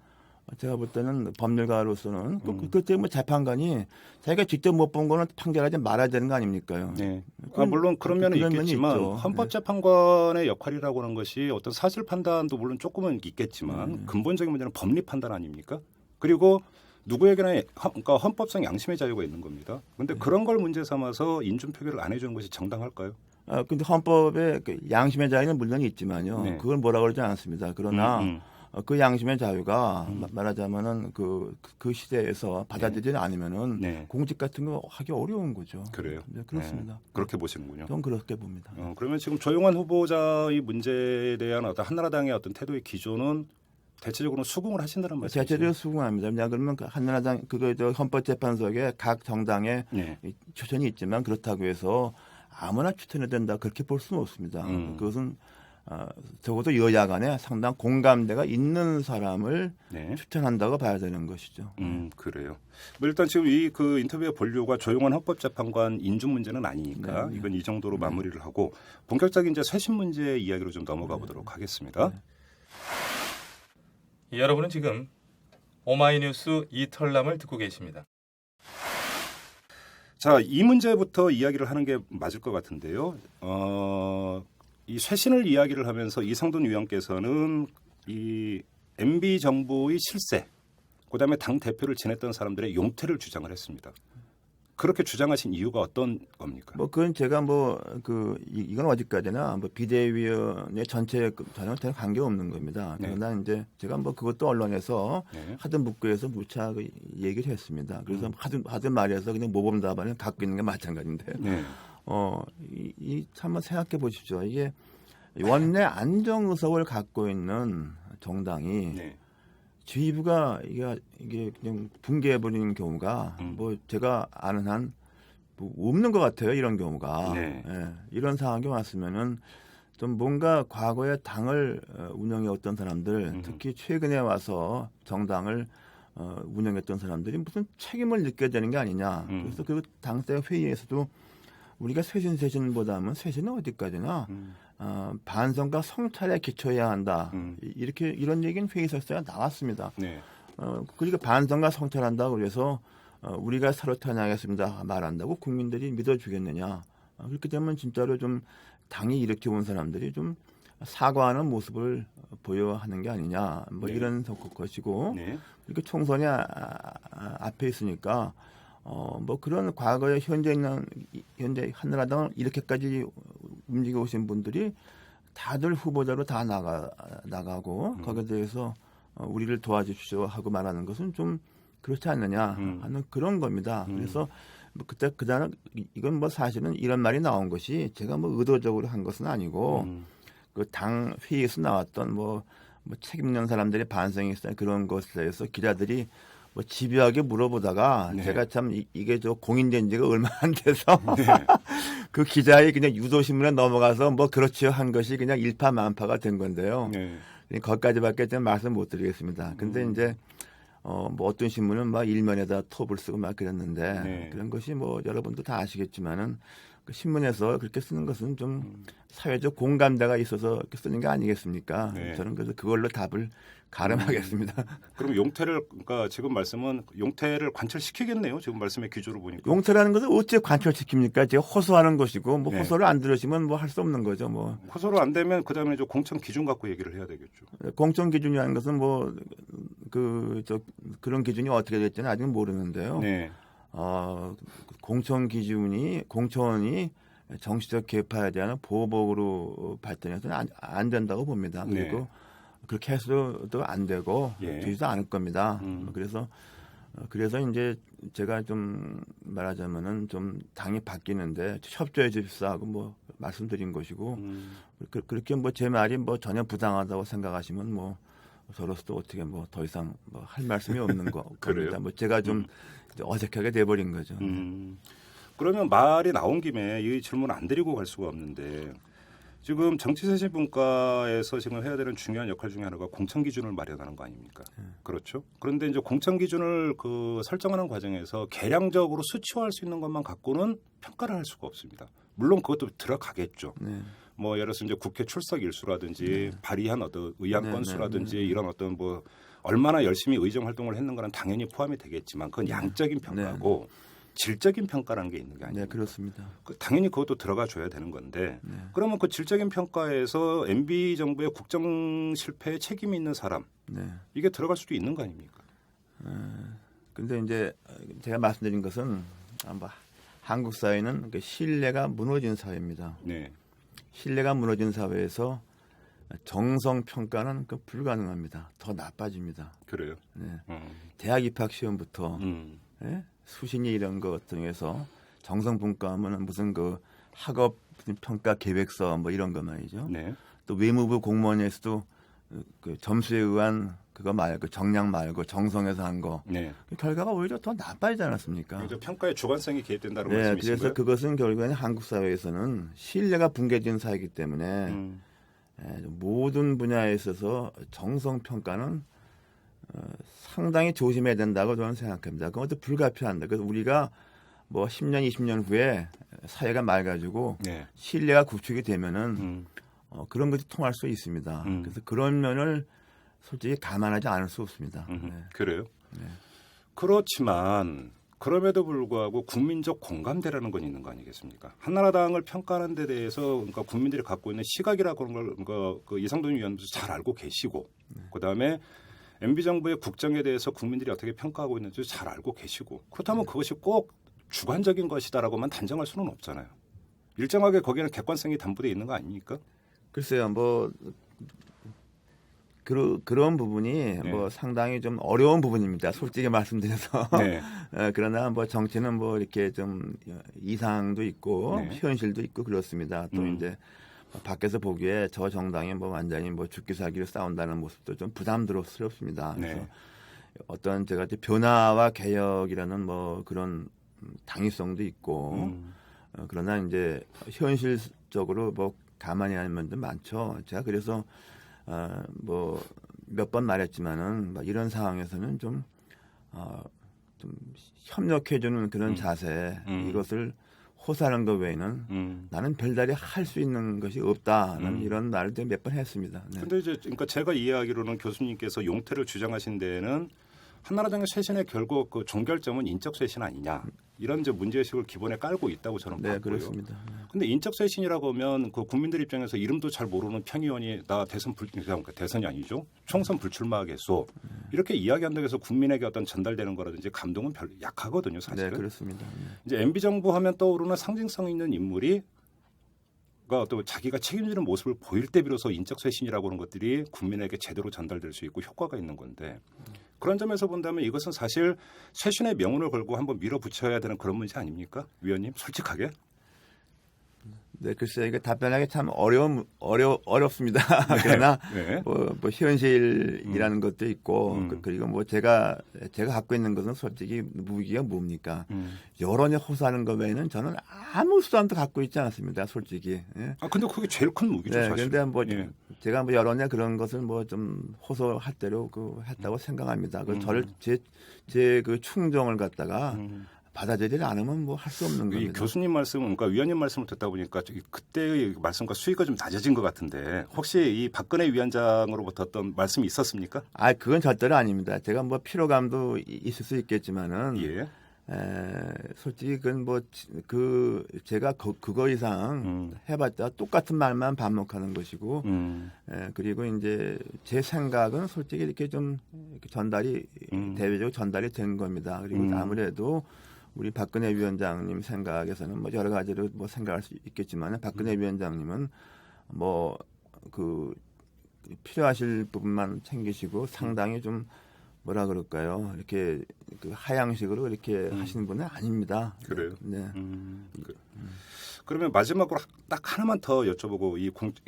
S2: 제가 볼 때는 법률가로서는 그때 뭐 재판관이 자기가 직접 못 본 거는 판결하지 말아야 되는 거 아닙니까요?
S8: 네. 물론 그런 면은 있겠지만 헌법재판관의 역할이라고 하는 것이 어떤 사실 판단도 물론 조금은 있겠지만 근본적인 문제는 법리 판단 아닙니까? 그리고 누구에게나 그러니까 헌법상 양심의 자유가 있는 겁니다. 그런데 그런 걸 문제 삼아서 인준 표결을 안 해주는 것이 정당할까요?
S2: 근데 헌법에 그 양심의 자유는 물론 있지만요.
S8: 네.
S2: 그걸 뭐라 그러지 않습니다. 그러나 그 양심의 자유가 말하자면은 그 시대에서 받아들이지 않으면은
S8: 네.
S2: 공직 같은 거 하기 어려운 거죠.
S8: 그래요.
S2: 네, 그렇습니다.
S8: 네. 그렇게 보시는군요.
S2: 전 그렇게 봅니다.
S8: 그러면 지금 조영환 후보자의 문제에 대한 어떤 한나라당의 어떤 태도의 기조는 대체적으로 수긍을 하신다는 말씀이시죠?
S2: 대체적으로 수긍합니다. 그냥 그러면 한나라당 헌법재판소에 각 정당의
S8: 네.
S2: 추천이 있지만 그렇다고 해서 아무나 추천해야 된다 그렇게 볼 수는 없습니다. 그것은 적어도 여야 간에 상당 공감대가 있는 사람을
S8: 네.
S2: 추천한다고 봐야 되는 것이죠.
S8: 그래요. 뭐 일단 지금 이 그 인터뷰의 본류가 조영환 헌법재판관 인준 문제는 아니니까
S2: 네.
S8: 이건 이 정도로 마무리를 하고 본격적인 이제 쇄신 문제 이야기로 좀 넘어가 보도록 하겠습니다.
S9: 여러분은 지금 오마이뉴스 이털남을 듣고 계십니다.
S8: 자, 이 문제부터 이야기를 하는 게 맞을 것 같은데요. 이 쇄신을 이야기를 하면서 이상돈 위원께서는 이 MB 정부의 실세, 그다음에 당 대표를 지냈던 사람들의 용퇴를 주장을 했습니다. 그렇게 주장하신 이유가 어떤 겁니까?
S2: 뭐 그건 제가 이건 어디까지나 비대위원회 전체 전혀 관계 없는 겁니다.
S8: 네.
S2: 그러나 이제 제가 그것도 언론에서
S8: 네.
S2: 하든 묵고에서 무차 얘기를 했습니다. 그래서 하든 말해서 그냥 모범 답안을 갖고 있는 게 마찬가지인데.
S8: 네.
S2: 한번 생각해 보십시오. 이게 원내 안정 의석을 갖고 있는 정당이
S8: 네.
S2: 지휘부가 이게 그냥 붕괴해 버리는 경우가 제가 아는 한 없는 것 같아요. 이런 경우가.
S8: 네.
S2: 예, 이런 상황이 왔으면은 좀 뭔가 과거에 당을 운영해 왔던 사람들, 특히 최근에 와서 정당을 운영했던 사람들이 무슨 책임을 느껴야 되는 게 아니냐. 그래서 그 당대 회의에서도 우리가 쇄신보다는 쇄신은 어디까지나 반성과 성찰에 기초해야 한다. 이런 얘기는 회의에서 나왔습니다.
S8: 네.
S2: 그러니까 반성과 성찰한다고 그래서 우리가 새로 태어나겠습니다 말한다고 국민들이 믿어주겠느냐. 그렇게 되면 진짜로 좀 당이 일으켜 온 사람들이 좀 사과하는 모습을 보여야 하는 게 아니냐.
S8: 네.
S2: 이런 것이고
S8: 네.
S2: 이렇게 총선이 앞에 있으니까 그런 과거에 현재 한나라당을 이렇게까지 움직여 오신 분들이 다들 후보자로 다 나가고 거기에 대해서 우리를 도와주십시오 하고 말하는 것은 좀 그렇지 않느냐 하는 그런 겁니다. 그래서 그다음 이건 사실은 이런 말이 나온 것이 제가 의도적으로 한 것은 아니고 그 당 회의에서 나왔던 책임 있는 사람들이 반성이 있어 그런 것에 대해서 기자들이 집요하게 물어보다가
S8: 네.
S2: 제가 참 이게 공인된 지가 얼마 안 돼서
S8: 네.
S2: 그 기자의 그냥 유도신문에 넘어가서 그렇지요 한 것이 그냥 일파만파가 된 건데요.
S8: 네.
S2: 거기까지밖에 좀 말씀 못 드리겠습니다. 근데 이제 어떤 신문은 일면에다 톱을 쓰고 그랬는데
S8: 네.
S2: 그런 것이 여러분도 다 아시겠지만은 그 신문에서 그렇게 쓰는 것은 좀 사회적 공감대가 있어서 이렇게 쓰는 게 아니겠습니까?
S8: 네.
S2: 저는 그래서 그걸로 답을 가름하겠습니다.
S8: 그럼 그러니까 지금 말씀은 용퇴를 관철시키겠네요. 지금 말씀의 기조로 보니까.
S2: 용퇴라는 것은 어째 관철시킵니까? 제가 호소하는 것이고
S8: 네.
S2: 호소를 안 들으시면 할 수 없는 거죠.
S8: 호소로 안 되면 그다음에 이제 공천 기준 갖고 얘기를 해야 되겠죠.
S2: 공천 기준이라는 것은 그런 기준이 어떻게 될지는 아직 모르는데요.
S8: 네.
S2: 공천이 정치적 개파에 대한 보복으로 발전해서는 안 된다고 봅니다. 그리고
S8: 네.
S2: 그렇게 해서도 안 되고
S8: 예.
S2: 되지도 않을 겁니다. 그래서 이제 제가 좀 말하자면은 좀 당이 바뀌는데 협조해 주십사 하고 말씀드린 것이고 그렇게 제 말이 전혀 부당하다고 생각하시면 저로서도 어떻게 더 이상 할 말씀이 없는 겁니다. 제가 좀 어색하게 돼버린 거죠.
S8: 그러면 말이 나온 김에 이 질문 안 드리고 갈 수가 없는데 지금 정치세신 분과에서 지금 해야 되는 중요한 역할 중에 하나가 공천 기준을 마련하는 거 아닙니까? 그렇죠. 그런데 이제 공천 기준을 그 설정하는 과정에서 계량적으로 수치화할 수 있는 것만 갖고는 평가를 할 수가 없습니다. 물론 그것도 들어가겠죠.
S2: 네.
S8: 뭐 예를 들어서 이제 국회 출석 일수라든지 발의한 어떤 의안 건수라든지 이런 어떤 뭐 얼마나 열심히 의정 활동을 했는가는 당연히 포함이 되겠지만 그건 양적인 평가고 질적인 평가라는 게 있는 게 아니에요.
S2: 네, 그렇습니다.
S8: 당연히 그것도 들어가 줘야 되는 건데 그러면 그 질적인 평가에서 MB 정부의 국정 실패에 책임이 있는 사람
S2: 네.
S8: 이게 들어갈 수도 있는 거 아닙니까?
S2: 근데 이제 제가 말씀드린 것은 뭐 한국 사회는 그 신뢰가 무너진 사회입니다.
S8: 네.
S2: 신뢰가 무너진 사회에서 정성 평가는 그 불가능합니다. 더 나빠집니다.
S8: 그래요.
S2: 네. 대학 입학 시험부터
S8: 음.
S2: 예? 수신이 이런 것 등에서 정성 평가하면 무슨 그 학업 평가 계획서 뭐 이런 거 말이죠.
S8: 네.
S2: 또 외무부 공무원에서도 그 점수에 의한 그거 말고 정량 말고 정성에서 한 거.
S8: 네.
S2: 그 결과가 오히려 더 나빠지지 않았습니까?
S8: 그래서 평가의 주관성이 개입된다는
S2: 네,
S8: 말씀이신
S2: 그래서
S8: 거예요?
S2: 그것은 결국에는 한국 사회에서는 신뢰가 붕괴된 사회이기 때문에 모든 분야에 있어서 정성 평가는 상당히 조심해야 된다고 저는 생각합니다. 그것도 불가피한다. 그래서 우리가 뭐 10년, 20년 후에 사회가 맑아지고
S8: 네.
S2: 신뢰가 구축이 되면은 그런 것이 통할 수 있습니다. 그래서 그런 면을 솔직히 감안하지 않을 수 없습니다. 네.
S8: 그래요?
S2: 네.
S8: 그렇지만 그럼에도 불구하고 국민적 공감대라는 건 있는 거 아니겠습니까? 한나라당을 평가하는 데 대해서 그러니까 국민들이 갖고 있는 시각이라고 하는 걸 그러니까 그 이상돈 위원도 잘 알고 계시고 그다음에 MB 정부의 국정에 대해서 국민들이 어떻게 평가하고 있는지 잘 알고 계시고 그렇다면 그것이 꼭 주관적인 것이다라고만 단정할 수는 없잖아요. 일정하게 거기에는 객관성이 담보되어 있는 거 아닙니까?
S2: 글쎄요, 뭐 그런 부분이 뭐 상당히 좀 어려운 부분입니다. 솔직히 말씀드려서.
S8: 네.
S2: 그러나 뭐 정치는 뭐 이렇게 좀 이상도 있고
S8: 네.
S2: 현실도 있고 그렇습니다. 또 이제 밖에서 보기에 저 정당이 뭐 완전히 뭐 죽기 살기로 싸운다는 모습도 좀 부담스럽습니다. 그래서
S8: 네.
S2: 어떤 제가 이제 변화와 개혁이라는 뭐 그런 당위성도 있고 그러나 이제 현실적으로 뭐 가만히 하는 면도 많죠. 제가 그래서 뭐 몇 번 말했지만은 뭐 이런 상황에서는 좀 협력해주는 그런 자세 이것을 호소하는 것 외에는 나는 별다리 할 수 있는 것이 없다는 이런 말을 몇 번 했습니다. 네.
S8: 근데 이제 그러니까 제가 이해하기로는 교수님께서 용태를 주장하신 데에는 한나라당의 쇄신의 결국 그 종결점은 인적 쇄신 아니냐 이런 이제 문제의식을 기본에 깔고 있다고 저는
S2: 네,
S8: 봤고요.
S2: 그렇습니다.
S8: 근데 인적 쇄신이라고 하면 그 국민들 입장에서 이름도 잘 모르는 평의원이 나 그러니까 대선이 아니죠. 총선 불출마하겠소. 이렇게 이야기한다고 해서 국민에게 어떤 전달되는 거라든지 감동은 별로 약하거든요, 사실은.
S2: 네, 그렇습니다.
S8: 이제 MB 정부 하면 떠오르는 상징성 있는 인물이 또 자기가 책임지는 모습을 보일 때 비로소 인적 쇄신이라고 하는 것들이 국민에게 제대로 전달될 수 있고 효과가 있는 건데 그런 점에서 본다면 이것은 사실 쇄신의 명운을 걸고 한번 밀어붙여야 되는 그런 문제 아닙니까? 위원님 솔직하게.
S2: 네, 글쎄 이게 답변하기 참 어렵습니다. 그러나
S8: 네.
S2: 뭐 현실이라는 것도 있고 그리고 뭐 제가 갖고 있는 것은 솔직히 무기가 뭡니까? 여론에 호소하는 것 외에는 저는 아무 수단도 갖고 있지 않습니다. 솔직히. 예.
S8: 근데 그게 제일 큰 무기죠,
S2: 네,
S8: 사실.
S2: 그런데 뭐
S8: 예.
S2: 제가 뭐 여론에 그런 것을 뭐 좀 호소할 대로 했다고 생각합니다. 그 저를 제 그 충정을 갖다가 받아들이지 않으면 뭐 할 수 없는
S8: 이
S2: 겁니다.
S8: 교수님 말씀, 그러니까 위원님 말씀을 듣다 보니까 그때의 말씀과 수위가 좀 낮아진 것 같은데 혹시 이 박근혜 위원장으로부터 어떤 말씀이 있었습니까?
S2: 그건 절대로 아닙니다. 제가 뭐 피로감도 있을 수 있겠지만은
S8: 예.
S2: 솔직히 그건 뭐 제가 그거 이상 해봤자 똑같은 말만 반복하는 것이고 그리고 이제 제 생각은 솔직히 이렇게 좀 전달이 대외적으로 전달이 된 겁니다. 그리고 아무래도 우리 박근혜 위원장님 생각에서는 뭐 여러 가지로 뭐 생각할 수 있겠지만 박근혜 위원장님은 뭐 필요하실 부분만 챙기시고 상당히 좀 뭐라 그럴까요? 이렇게 하향식으로 이렇게 하시는 분은 아닙니다.
S8: 그래요?
S2: 네.
S8: 그러면 마지막으로 딱 하나만 더 여쭤보고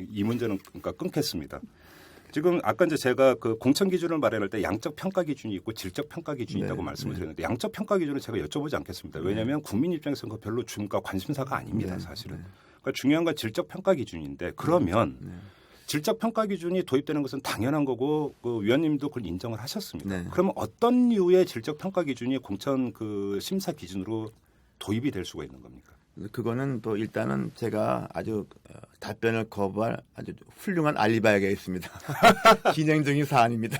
S8: 이 문제는 그러니까 끊겠습니다. 지금 아까 이제 제가 그 공천 기준을 마련할 때 양적 평가 기준이 있고 질적 평가 기준이 있다고 말씀을 드렸는데 양적 평가 기준은 제가 여쭤보지 않겠습니다. 왜냐하면 국민 입장에서는 그 별로 중과 관심사가 아닙니다, 사실은. 그러니까 중요한 건 질적 평가 기준인데 그러면 질적 평가 기준이 도입되는 것은 당연한 거고 그 위원님도 그걸 인정을 하셨습니다. 그러면 어떤 이유의 질적 평가 기준이 공천 그 심사 기준으로 도입이 될 수가 있는 겁니까?
S2: 그거는 또 일단은 제가 아주 답변을 거부할 아주 훌륭한 알리바이가 있습니다. 진행 중인 사안입니다.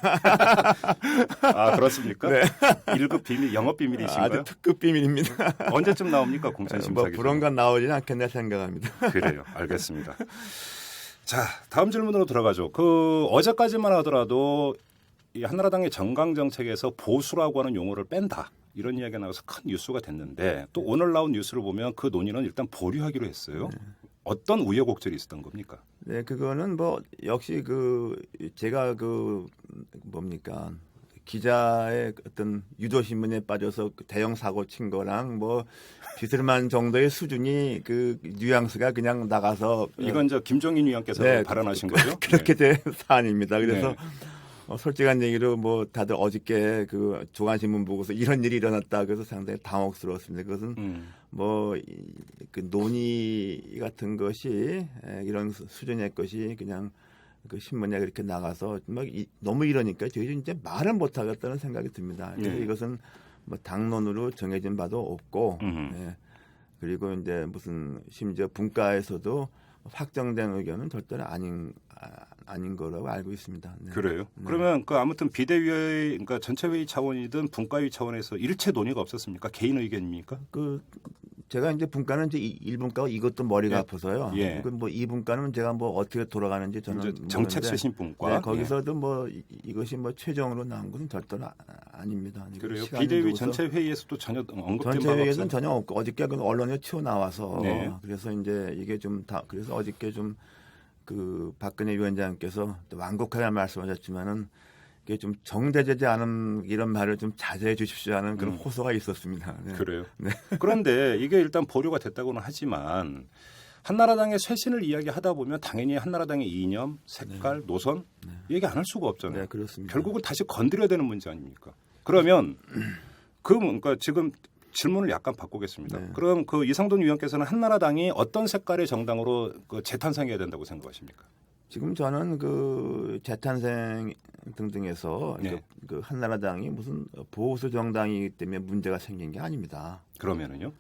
S8: 아 그렇습니까?
S2: 네.
S8: 1급 비밀, 영업 비밀이신가요?
S2: 아주 특급 비밀입니다.
S8: 언제쯤 나옵니까 공천 심사 기준?
S2: 불언간 나오지는 않겠나 생각합니다.
S8: 그래요. 알겠습니다. 자, 다음 질문으로 들어가죠. 그 어제까지만 하더라도 이 한나라당의 정강 정책에서 보수라고 하는 용어를 뺀다. 이런 이야기가 나와서 큰 뉴스가 됐는데 또 오늘 나온 뉴스를 보면 그 논의는 일단 보류하기로 했어요. 어떤 우여곡절이 있었던 겁니까?
S2: 네, 그거는 뭐 역시 그 제가 그 뭡니까 기자의 어떤 유도 신문에 빠져서 대형 사고 친 거랑 뭐 비슷한 정도의 수준이 그 뉘앙스가 그냥 나가서
S8: 이건 저 김종인 위원께서
S2: 네,
S8: 발언하신 거죠?
S2: 그렇게
S8: 네.
S2: 된 사안입니다. 그래서
S8: 네.
S2: 솔직한 얘기로 뭐 다들 어저께 그 조간신문 보고서 이런 일이 일어났다 그래서 상당히 당혹스러웠습니다. 그것은 뭐 그 논의 같은 것이 이런 수준의 것이 그냥 그 신문에 그렇게 나가서 막 너무 이러니까 저희 이제 말을 못 하겠다는 생각이 듭니다. 그래서 이것은 뭐 당론으로 정해진 바도 없고 예. 그리고 이제 무슨 심지어 분과에서도 확정된 의견은 절대로 아닌 거라고 알고 있습니다. 네.
S8: 그래요? 그러면 그 아무튼 비대위의 그러니까 전체 회의 차원이든 분과위 차원에서 일체 논의가 없었습니까? 개인 의견입니까?
S2: 그 제가 이제 분과는 이제 1분과 이것도 머리가
S8: 예.
S2: 아파서요.
S8: 예.
S2: 뭐 2분과는 제가 뭐 어떻게 돌아가는지 저는
S8: 정책
S2: 모르는데
S8: 쇄신 분과
S2: 네, 거기서도 뭐 이것이 뭐 최종으로 나온 것은 절대로 아닙니다.
S8: 그래요.
S2: 시간이
S8: 비대위
S2: 두고서
S8: 전체 회의에서도 전혀 언급된
S2: 전체
S8: 바가
S2: 회의에서는
S8: 없어요.
S2: 전혀 없고 어저께 그 언론에 튀어나와서
S8: 네.
S2: 그래서 이제 이게 좀 다 그래서 어저께 좀 그 박근혜 위원장께서 또 완곡하게 말씀하셨지만은 이게 좀 정제되지 않은 이런 말을 좀 자제해 주십시오 하는 그런 호소가 있었습니다. 네.
S8: 그래요.
S2: 네.
S8: 그런데 이게 일단 보류가 됐다고는 하지만 한나라당의 쇄신을 이야기하다 보면 당연히 한나라당의 이념, 색깔, 노선 얘기 안 할 수가 없잖아요.
S2: 네, 그렇습니다.
S8: 결국은 다시 건드려야 되는 문제 아닙니까? 그러면 그러니까 지금 질문을 약간 바꾸겠습니다.
S2: 네.
S8: 그럼 그 이상돈 위원께서는 한나라당이 어떤 색깔의 정당으로 그 재탄생해야 된다고 생각하십니까?
S2: 지금 저는 그 재탄생 등등에서
S8: 네.
S2: 그 한나라당이 무슨 보수 정당이기 때문에 문제가 생긴 게 아닙니다.
S8: 그러면은요?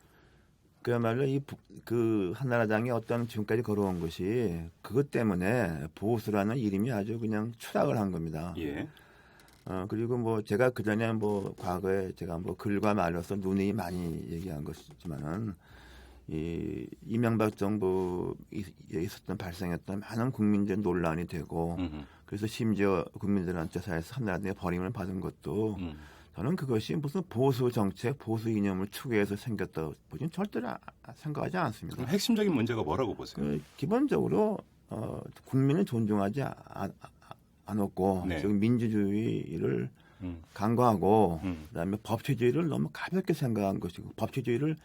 S2: 그야말로 그 한나라당이 어떤 지금까지 걸어온 것이 그것 때문에 보수라는 이름이 아주 그냥 추락을 한 겁니다.
S8: 예.
S2: 그리고 뭐 제가 그 전에 뭐 과거에 제가 뭐 글과 말로서 누누이 많이 얘기한 것이지만은 이 이명박 정부에 있었던 발생했던 많은 국민적 논란이 되고 그래서 심지어 국민들한테 사이에서 한나라당의 버림을 받은 것도 저는 그것이 무슨 보수 정책, 보수 이념을 추구해서 생겼다고 보지는 절대로 생각하지 않습니다.
S8: 그럼 핵심적인 문제가 뭐라고 보세요?
S2: 기본적으로 국민을 존중하지 않았고
S8: 네.
S2: 지금 민주주의를 간과하고 그다음에 법치주의를 너무 가볍게 생각한 것이고 법치주의를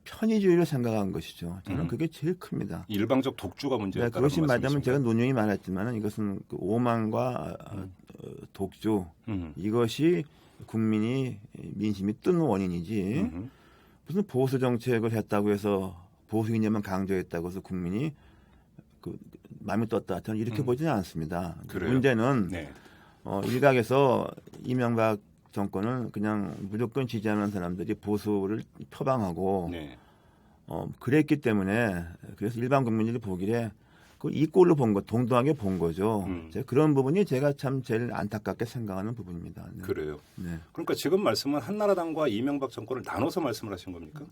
S2: 편의주의로 생각한 것이죠. 저는 그게 제일 큽니다.
S8: 일방적 독주가
S2: 네,
S8: 문제였다는
S2: 그것이 말하자면 제가
S8: 말씀이십니까?
S2: 누누이 말했지만 이것은 그 오만과 독주 이것이 국민이 민심이 뜬 원인이지 무슨 보수 정책을 했다고 해서 보수 이념만 강조했다고 해서 국민이 그 마음이 떴다. 저는 이렇게 보지는 않습니다.
S8: 그래요?
S2: 문제는
S8: 네.
S2: 일각에서 이명박 정권은 그냥 무조건 지지하는 사람들이 보수를 표방하고
S8: 네.
S2: 그랬기 때문에 그래서 일반 국민들이 보기에 그 이꼴로 본 거, 동등하게 본 거죠. 제가 그런 부분이 제가 참 제일 안타깝게 생각하는 부분입니다. 네.
S8: 그래요.
S2: 네.
S8: 그러니까 지금 말씀은 한나라당과 이명박 정권을 나눠서 말씀을 하신 겁니까?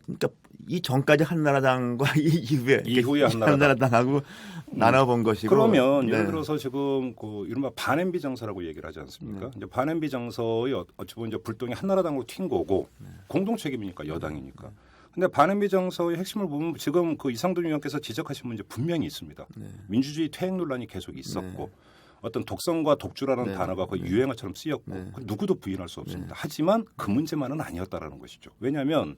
S2: 그러니까 이 전까지 한나라당과
S8: 이후에
S2: 한나라당하고 나눠본 것이고.
S8: 그러면
S2: 네.
S8: 예를 들어서 지금 그 이른바 반엠비 정서라고 얘기를 하지 않습니까? 이제 반엠비 정서의 어찌 보면 이제 불똥이 한나라당으로 튄 거고 공동 책임이니까 여당이니까. 근데 반엠비 정서의 핵심을 보면 지금 그 이상돈 위원께서 지적하신 문제 분명히 있습니다. 민주주의 퇴행 논란이 계속 있었고 어떤 독성과 독주라는 단어가 거의 유행어처럼 쓰였고 누구도 부인할 수 없습니다. 하지만 그 문제만은 아니었다라는 것이죠. 왜냐하면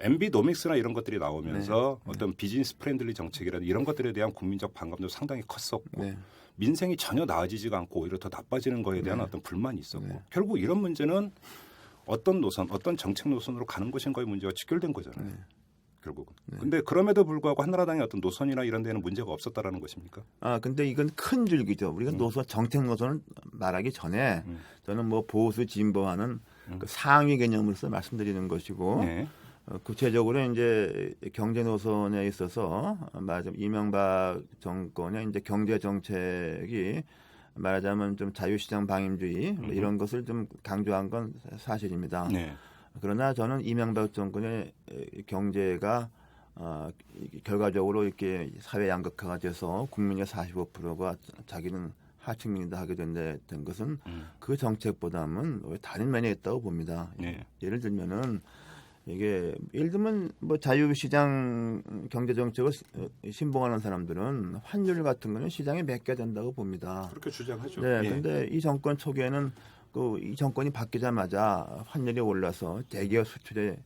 S8: MB 노믹스나 이런 것들이 나오면서 어떤 비즈니스 프렌들리 정책이라는 이런 것들에 대한 국민적 반감도 상당히 컸었고
S2: 네.
S8: 민생이 전혀 나아지지가 않고 오히려 더 나빠지는 거에 대한 어떤 불만이 있었고 결국 이런 문제는 어떤 노선, 어떤 정책 노선으로 가는 것인가의 문제와 직결된 거잖아요. 결국은. 근데 그럼에도 불구하고 한나라당의 어떤 노선이나 이런 데는 문제가 없었다라는 것입니까?
S2: 근데 이건 큰 줄기죠. 우리가 노선, 정책 노선을 말하기 전에 저는 뭐 보수 진보하는 그 상위 개념으로서 말씀드리는 것이고
S8: 네.
S2: 구체적으로 이제 경제 노선에 있어서 말하자면 이명박 정권의 이제 경제 정책이 말하자면 좀 자유시장 방임주의 이런 것을 좀 강조한 건 사실입니다.
S8: 네.
S2: 그러나 저는 이명박 정권의 경제가 결과적으로 이렇게 사회 양극화가 돼서 국민의 45%가 자기는 하층민이다 하게 된 것은 그 정책보다는 다른 면에 있다고 봅니다.
S8: 네.
S2: 예를 들면은 이게 예를 들면 뭐 자유시장 경제 정책을 신봉하는 사람들은 환율 같은 거는 시장에 맡겨야 된다고 봅니다.
S8: 그렇게 주장하죠.
S2: 네,
S8: 예.
S2: 근데 이 정권 초기에는 이 정권이 바뀌자마자 환율이 올라서 대기업 수출에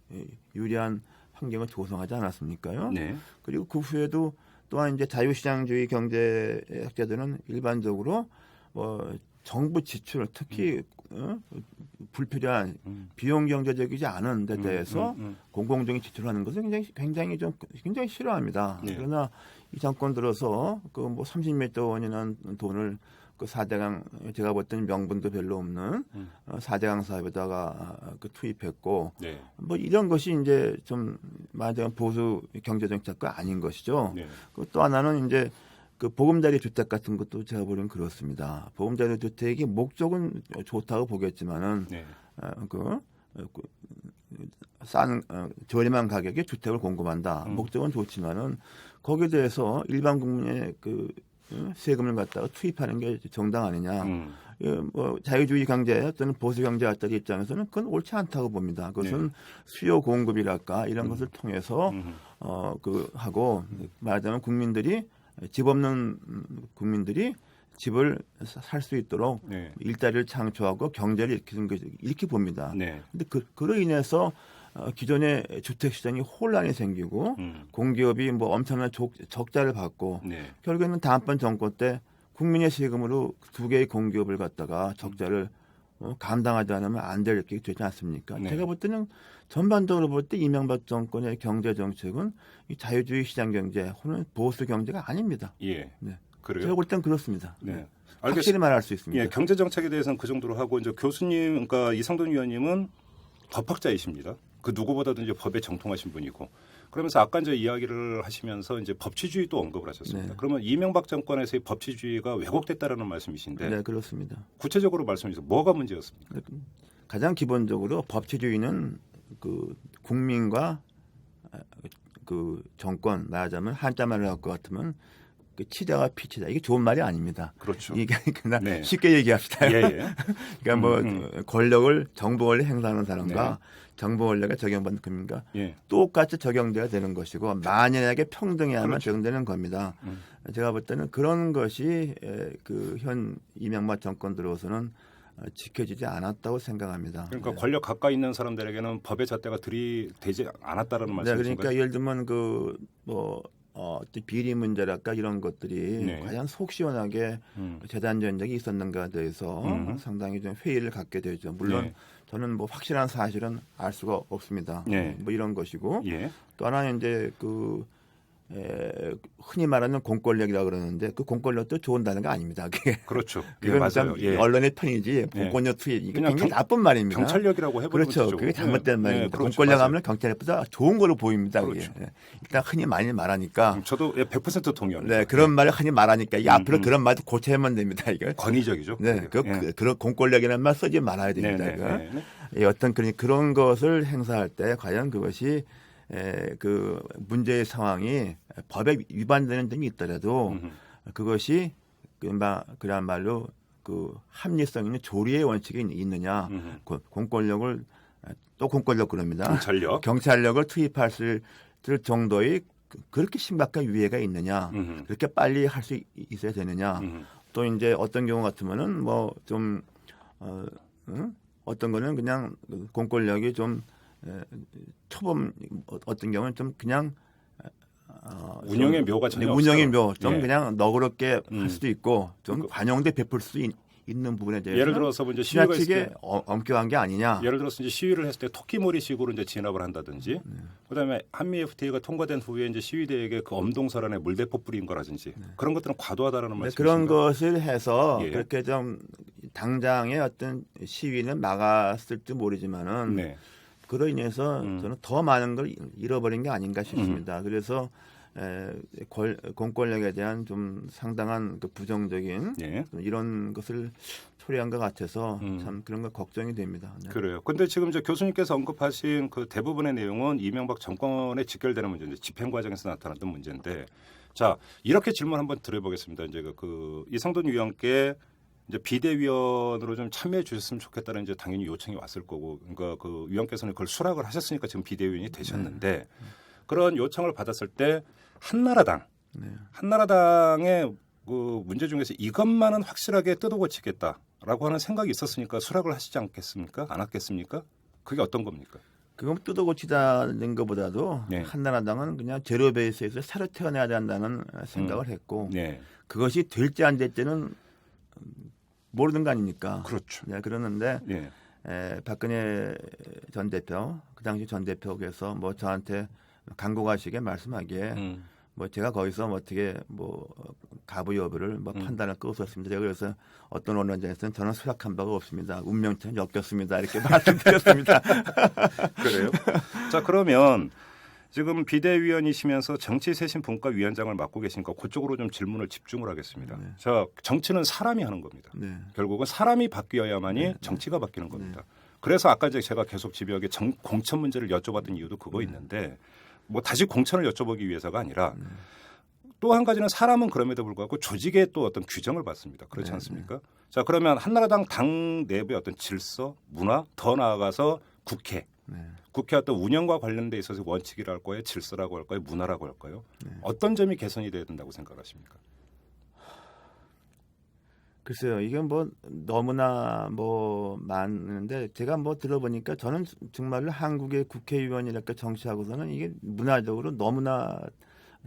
S2: 유리한 환경을 조성하지 않았습니까요?
S8: 네.
S2: 그리고 그 후에도 또한 이제 자유시장주의 경제학자들은 일반적으로 정부 지출 특히 불필요한 비용 경제적이지 않은 데 대해서 공공적인 지출하는 것을 굉장히 싫어합니다.
S8: 네.
S2: 그러나 이 정권 들어서 그 뭐 30몇 원이나 돈을 그 4대강 제가 볼 때는 명분도 별로 없는 4대강 사업에다가 그 투입했고
S8: 네.
S2: 뭐 이런 것이 이제 좀 말하자면 보수 경제 정책과 아닌 것이죠.
S8: 네.
S2: 또 하나는 이제 그 보금자리 주택 같은 것도 제가 보기엔 그렇습니다. 보금자리 주택이 목적은 좋다고 보겠지만은
S8: 네.
S2: 싼 저렴한 가격에 주택을 공급한다. 목적은 좋지만은 거기에 대해서 일반 국민의 그 세금을 갖다가 투입하는 게 정당 아니냐. 뭐 자유주의 경제 또는 보수 경제학자들 입장에서는 그건 옳지 않다고 봅니다. 그것은 수요 공급이랄까 이런 것을 통해서 하고 말하자면 국민들이 집 없는 국민들이 집을 살 수 있도록
S8: 네.
S2: 일자리를 창출하고 경제를 일으키는 것이 이렇게 봅니다.
S8: 네.
S2: 근데 그로 인해서 기존의 주택 시장이 혼란이 생기고 공기업이 뭐 엄청난 적자를 받고
S8: 네.
S2: 결국에는 다음번 정권 때 국민의 세금으로 두 개의 공기업을 갖다가 적자를 감당하지 않으면 안 될 게 되지 않습니까?
S8: 네.
S2: 제가 볼 때는 전반적으로 볼 때 이명박 정권의 경제 정책은 이 자유주의 시장 경제 혹은 보수 경제가 아닙니다.
S8: 예.
S2: 네.
S8: 그래요.
S2: 제가 볼 땐 그렇습니다.
S8: 네.
S2: 확실히 말할 수 있습니다.
S8: 예, 경제 정책에 대해서는 그 정도로 하고 이제 교수님, 그러니까 이상돈 위원님은 법학자이십니다. 그 누구보다도 이제 법에 정통하신 분이고 그러면서 아까 이제 이야기를 하시면서 이제 법치주의도 언급을 하셨습니다.
S2: 네.
S8: 그러면 이명박 정권에서의 법치주의가 왜곡됐다라는 말씀이신데
S2: 네, 그렇습니다.
S8: 구체적으로 말씀해 주세요. 뭐가 문제였습니까?
S2: 가장 기본적으로 법치주의는 그 국민과 그 정권 말하자면 한자말을 할 것 같으면 그 치자와 피치자 이게 좋은 말이 아닙니다.
S8: 그렇죠.
S2: 이게 그냥
S8: 네.
S2: 쉽게 얘기합시다.
S8: 예, 예.
S2: 그러니까 뭐 권력을 정부 권력 행사하는 사람과 정부 권력에 적용받는 국민과
S8: 예.
S2: 똑같이 적용돼야 되는 것이고 만연하게 평등해야만 적용되는 겁니다. 제가 볼 때는 그런 것이 그 현 이명박 정권 들어서는 지켜지지 않았다고 생각합니다.
S8: 그러니까
S2: 네.
S8: 권력 가까이 있는 사람들에게는 법의 잣대가 들이대지 않았다라는
S2: 네,
S8: 말씀이신가요?
S2: 그러니까 예를 들면 비리 문제랄까 이런 것들이
S8: 네.
S2: 과연 속 시원하게 재단 전적이 있었는가에 대해서 상당히 좀 회의를 갖게 되죠. 물론
S8: 네.
S2: 저는 뭐 확실한 사실은 알 수가 없습니다.
S8: 네.
S2: 뭐 이런 것이고
S8: 예.
S2: 또 하나는 이제 흔히 말하는 공권력이라고 그러는데 그 공권력도 좋은 단어가 아닙니다. 그게
S8: 그렇죠. 예,
S2: 그건
S8: 맞아요.
S2: 참
S8: 예.
S2: 언론의 편이지
S8: 네.
S2: 공권력 투입 이게
S8: 그냥
S2: 굉장히 나쁜 말입니다.
S8: 경찰력이라고 해버리면
S2: 그렇죠.
S8: 되죠.
S2: 그게 잘못된
S8: 예.
S2: 말입니다.
S8: 예, 그렇죠.
S2: 공권력
S8: 맞아요.
S2: 하면 경찰력보다 좋은 걸로 보입니다.
S8: 그렇죠.
S2: 그게. 예. 일단 흔히 많이 말하니까
S8: 저도 100% 동의합니다.
S2: 네, 그런 말을 흔히 말하니까 이 앞으로 그런 말도 고쳐야만 됩니다. 이거.
S8: 권위적이죠.
S2: 네,
S8: 예.
S2: 그런 공권력이라는 말 쓰지 말아야 됩니다.
S8: 네,
S2: 이거.
S8: 네, 네.
S2: 예, 어떤 그런 것을 행사할 때 과연 그것이 그 문제의 상황이 법에 위반되는 점이 있더라도 그것이 그야말로 그 합리성 있는 조리의 원칙이 있느냐, 공권력을 또 공권력 그럽니다. 경찰력을 투입할 수 있을 정도의 그렇게 심각한 위해가 있느냐, 그렇게 빨리 할 수 있어야 되느냐. 또 이제 어떤 경우 같으면은 뭐 좀 어떤 거는 그냥 공권력이 좀 초범 어떤 경우는 좀 그냥
S8: 운영의 묘가 전혀
S2: 운영의
S8: 없어요.
S2: 묘, 좀
S8: 예.
S2: 그냥 너그럽게 할 수도 있고 좀 관용돼 베풀 수 있는 부분에 대해서
S8: 예를 들어서 뭐 이제 시위가 있을
S2: 지나치게
S8: 때
S2: 엄격한 게 아니냐.
S8: 예를 들어서 이제 시위를 했을 때 토끼머리식으로 이제 진압을 한다든지, 그다음에 한미 FTA가 통과된 후에 이제 시위대에게 그 엄동설안에 물대포 뿌린 거라든지 그런 것들은 과도하다라는 말씀이신가요?
S2: 그런 것을 해서
S8: 예.
S2: 그렇게 좀 당장의 어떤 시위는 막았을지 모르지만은
S8: 네.
S2: 그로 인해서 저는 더 많은 걸 잃어버린 게 아닌가 싶습니다. 그래서 공권력에 대한 좀 상당한 그 부정적인
S8: 예.
S2: 이런 것을 초래한 것 같아서 참 그런 거 걱정이 됩니다. 네.
S8: 그래요. 근데 지금 이제 교수님께서 언급하신 그 대부분의 내용은 이명박 정권에 직결되는 문제인데 집행 과정에서 나타났던 문제인데, 자 이렇게 질문 한번 드려보겠습니다. 이제 그 이상돈 위원께 이제 비대위원으로 좀 참여해 주셨으면 좋겠다는 이제 당연히 요청이 왔을 거고, 그러니까 그 위원께서는 그걸 수락을 하셨으니까 지금 비대위원이 되셨는데 그런 요청을 받았을 때 한나라당의 그 문제 중에서 이것만은 확실하게 뜯어고치겠다라고 하는 생각이 있었으니까 수락을 하시지 않겠습니까? 안 하겠습니까? 그게 어떤 겁니까?
S2: 그건 뜯어고치다는 것보다도
S8: 네.
S2: 한나라당은 그냥 제로 베이스에서 새로 태어나야 된다는 생각을 했고
S8: 네.
S2: 그것이 될지 안 될지는 모르는 거 아닙니까?
S8: 그렇죠.
S2: 네, 그러는데
S8: 예.
S2: 박근혜 전 대표, 그 당시 전 대표께서 뭐 저한테 간곡하시게 말씀하기에 뭐 제가 거기서 뭐 어떻게 뭐 가부 여부를 뭐 판단할 거 없었습니다. 제가 그래서 어떤 언론사에서는 저는 수락한 바가 없습니다. 운명처럼 엮였습니다. 이렇게 말씀드렸습니다.
S8: 그래요? 자 그러면 지금 비대위원이시면서 정치쇄신분과위원장을 맡고 계시니까 그쪽으로 좀 질문을 집중을 하겠습니다.
S2: 네.
S8: 자 정치는 사람이 하는 겁니다.
S2: 네.
S8: 결국은 사람이 바뀌어야만이 정치가 바뀌는 겁니다. 그래서 아까 이제 제가 계속 집요하게 공천 문제를 여쭤봤던 이유도 그거 있는데 뭐 다시 공천을 여쭤보기 위해서가 아니라 또 한 가지는 사람은 그럼에도 불구하고 조직의 또 어떤 규정을 받습니다. 그렇지 않습니까? 자 그러면 한나라당 당 내부의 어떤 질서, 문화, 더 나아가서 국회, 국회 어떤 운영과 관련돼 있어서 원칙이라 할 거예요, 질서라고 할까요, 문화라고 할까요? 어떤 점이 개선이 돼야 된다고 생각하십니까?
S2: 글쎄요, 이게 뭐 너무나 뭐 많은데 제가 뭐 들어보니까 저는 정말로 한국의 국회의원이랄까 정치하고서는 이게 문화적으로 너무나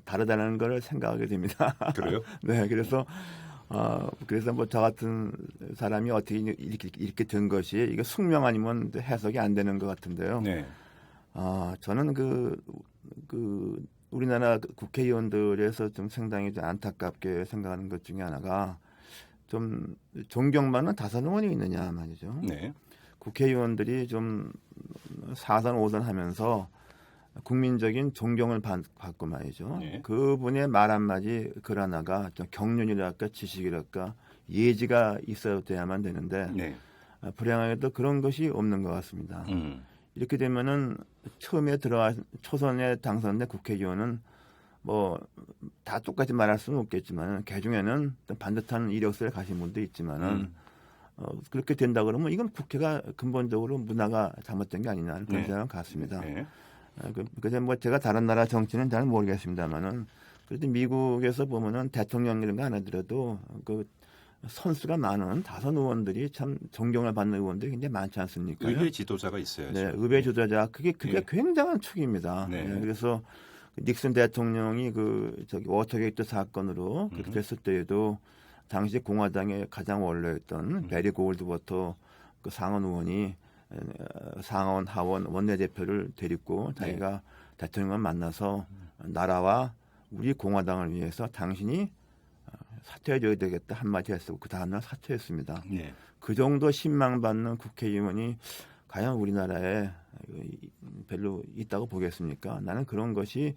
S2: 다르다는 걸 생각하게 됩니다.
S8: 그래요?
S2: 네, 그래서 뭐 저 같은 사람이 어떻게 이렇게 된 것이 이게 숙명 아니면 해석이 안 되는 것 같은데요.
S8: 네.
S2: 저는 그 우리나라 국회의원들에서 좀 상당히 좀 안타깝게 생각하는 것 중에 하나가 좀 존경받는 다선 의원이 있느냐 말이죠.
S8: 네.
S2: 국회의원들이 좀 4선 5선 하면서 국민적인 존경을 받고 말이죠.
S8: 네.
S2: 그분의 말 한마디 글 하나가 좀 경륜이랄까 지식이랄까 예지가 있어야 돼야만 되는데
S8: 네.
S2: 불행하게도 그런 것이 없는 것 같습니다. 이렇게 되면은 처음에 초선에 당선된 국회의원은 뭐 다 똑같이 말할 수는 없겠지만 그 중에는 반듯한 이력서를 가진 분도 있지만은 그렇게 된다 그러면 이건 국회가 근본적으로 문화가 잘못된 게 아니냐 그런 생각 같습니다.
S8: 네.
S2: 그래서 뭐 제가 다른 나라 정치는 잘 모르겠습니다만은 그래도 미국에서 보면은 대통령 이런 거 안 하더라도 그 선수가 많은 다선 의원들이 참 존경을 받는 의원들이 굉장히 많지 않습니까?
S8: 의회 지도자가 있어야죠.
S2: 네, 의회 지도자 그게
S8: 예.
S2: 굉장한 축입니다.
S8: 네.
S2: 네, 그래서 닉슨 대통령이 워터게이트 사건으로 그렇게 됐을 때에도 당시 공화당의 가장 원로였던 베리 골드워터 그 상원 의원이 상원 하원 원내대표를 데리고 자기가 대통령을 만나서 나라와 우리 공화당을 위해서 당신이 사퇴해줘야 되겠다 한마디 했고 그 다음날 사퇴했습니다.
S8: 네.
S2: 그 정도 신망받는 국회의원이 과연 우리나라에 별로 있다고 보겠습니까? 나는 그런 것이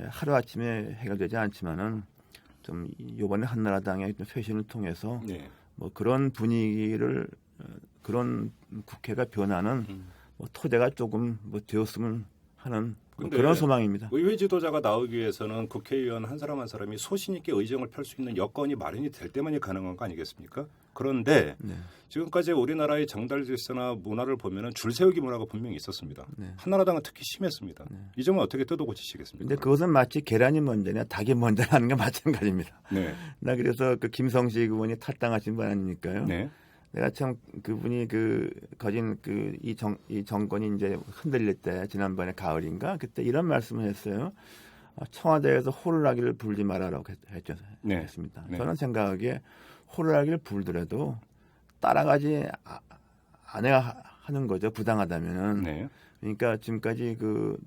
S2: 하루아침에 해결되지 않지만은 좀 이번에 한나라당의 쇄신을 통해서
S8: 네.
S2: 뭐 그런 분위기를 그런 국회가 변하는 뭐 토대가 조금 뭐 되었으면 하는
S8: 근데
S2: 그런 소망입니다.
S8: 의회 지도자가 나오기 위해서는 국회의원 한 사람 한 사람이 소신 있게 의정을 펼 수 있는 여건이 마련이 될 때만이 가능한 거 아니겠습니까? 그런데
S2: 네.
S8: 지금까지 우리나라의 정달 질서나 문화를 보면은 줄 세우기 문화가 분명히 있었습니다.
S2: 네.
S8: 한나라당은 특히 심했습니다. 이 점은 어떻게 뜯어고치시겠습니까?
S2: 근데 그것은 마치 계란이 먼저냐 닭이 먼저라는 게 마찬가지입니다.
S8: 네.
S2: 나 그래서 그 김성식 의원이 탈당하신 분 아닙니까요?
S8: 네.
S2: 내가 참 그분이 거진 이 정권이 이제 흔들릴 때 지난번에 가을인가 그때 이런 말씀을 했어요. 청와대에서 호루라기를 불지 말아라고 했습니다.
S8: 네.
S2: 저는 생각하기에 호루라기를 불더라도 따라가지 않아야 하는 거죠. 부당하다면은.
S8: 네.
S2: 그러니까 지금까지 그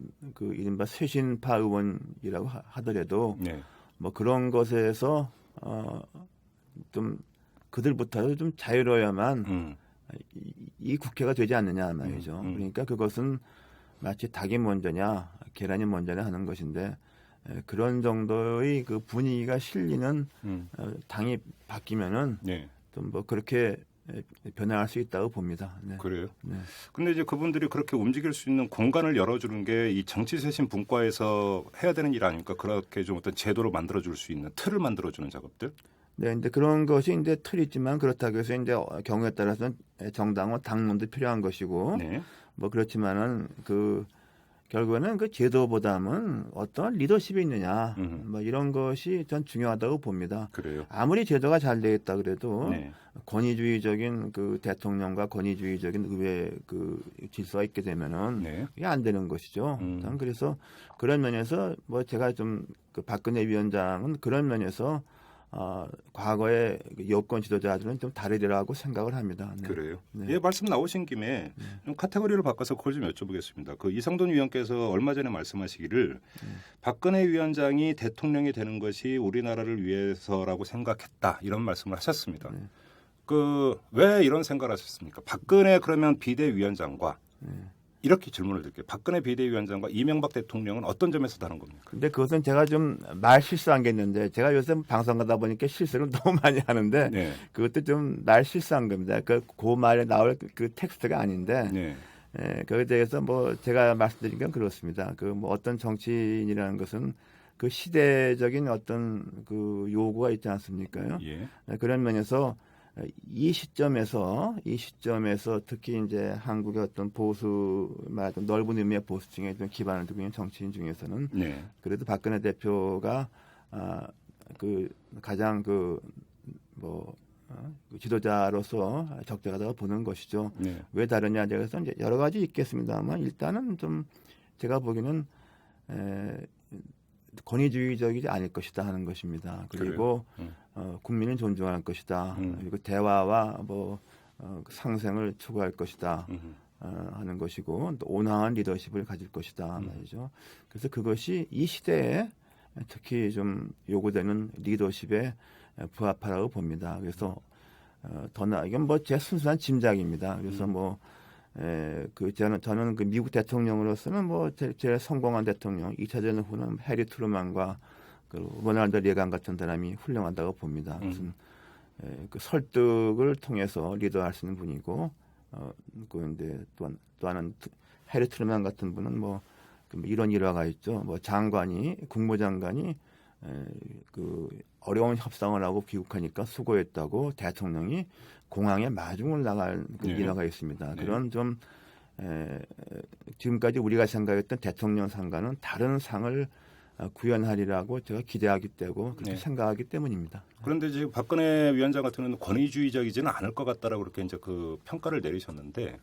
S2: 이른바 쇄신파 의원이라고 하더라도
S8: 네.
S2: 뭐 그런 것에서 좀 그들부터도 좀 자유로워야만 이 국회가 되지 않느냐 말이죠. 그러니까 그것은 마치 닭이 먼저냐 계란이 먼저냐 하는 것인데 그런 정도의 그 분위기가 실리는 당이 바뀌면은
S8: 네.
S2: 좀 뭐 그렇게 변화할 수 있다고 봅니다. 네.
S8: 그래요.
S2: 네.
S8: 근데 이제 그분들이 그렇게 움직일 수 있는 공간을 열어주는 게 이 정치쇄신 분과에서 해야 되는 일 아닙니까? 그렇게 좀 어떤 제도를 만들어줄 수 있는 틀을 만들어주는 작업들.
S2: 네, 이제 그런 것이 이제 틀이지만 그렇다고 해서 이제 경우에 따라서는 정당은 당론도 필요한 것이고
S8: 네.
S2: 뭐 그렇지만은 결국에는 그 제도보다는 어떤 리더십이 있느냐 뭐 이런 것이 전 중요하다고 봅니다.
S8: 그래요.
S2: 아무리 제도가 잘 되어 있다 그래도
S8: 네.
S2: 권위주의적인 그 대통령과 권위주의적인 의회 그 질서가 있게 되면은
S8: 네.
S2: 이게 안 되는 것이죠. 저는 그래서 그런 면에서 뭐 제가 좀 그 박근혜 위원장은 그런 면에서 과거의 여권 지도자들은 좀 다르리라고 생각을 합니다. 네.
S8: 그래요.
S2: 네.
S8: 예, 말씀 나오신 김에 좀 카테고리를 바꿔서 그걸 좀 여쭤보겠습니다. 그 이상돈 위원께서 얼마 전에 말씀하시기를 박근혜 위원장이 대통령이 되는 것이 우리나라를 위해서라고 생각했다 이런 말씀을 하셨습니다.
S2: 네.
S8: 그 왜 이런 생각을 하셨습니까? 박근혜 그러면 비대위원장과 이렇게 질문을 드릴게요. 박근혜 비대위원장과 이명박 대통령은 어떤 점에서 다른 겁니까?
S2: 근데 그것은 제가 좀 말 실수한 게 있는데 제가 요새 방송 가다 보니까 실수를 너무 많이 하는데
S8: 네.
S2: 그것도 좀 말 실수한 겁니다. 그 말에 나올 그 텍스트가 아닌데
S8: 네.
S2: 거기에 대해서 뭐 제가 말씀드린 건 그렇습니다. 그 뭐 어떤 정치인이라는 것은 그 시대적인 어떤 그 요구가 있지 않습니까요?
S8: 예.
S2: 그런 면에서 이 시점에서 특히 이제 한국의 어떤 보수 말하자면 넓은 의미의 보수층에 좀 기반을 두고 있는 정치인 중에서는
S8: 네.
S2: 그래도 박근혜 대표가 그 가장 지도자로서 적절하다고 보는 것이죠.
S8: 네.
S2: 왜 다르냐 그래서 이제 여러 가지 있겠습니다만 일단은 좀 제가 보기에는 권위주의적이지 않을 것이다 하는 것입니다. 그리고 국민을 존중할 것이다. 그리고 대화와 상생을 추구할 것이다 하는 것이고 또 온화한 리더십을 가질 것이다 말이죠. 그래서 그것이 이 시대에 특히 좀 요구되는 리더십에 부합하라고 봅니다. 그래서 이건 뭐 제 순수한 짐작입니다. 그래서 저는 그 미국 대통령으로서는 제일 성공한 대통령 2차전 후는 해리 트루만과 그 로널드 레간 같은 사람이 훌륭하다고 봅니다. 무슨 그 설득을 통해서 리더할 수 있는 분이고 그런데 또 하나는 해리 트루만 같은 분은 이런 일화가 있죠. 국무장관이 그 어려운 협상을 하고 귀국하니까 수고했다고 대통령이 공항에 마중을 나갈 그 일화가 있습니다.
S8: 네.
S2: 그런 좀 지금까지 우리가 생각했던 대통령 상과는 다른 상을 구현하리라고 제가 기대하기 때문에 그렇게 생각하기 때문입니다.
S8: 그런데 지금 박근혜 위원장 같은 경우는 권위주의적이지는 않을 것 같다라고 그렇게 이제 그 평가를 내리셨는데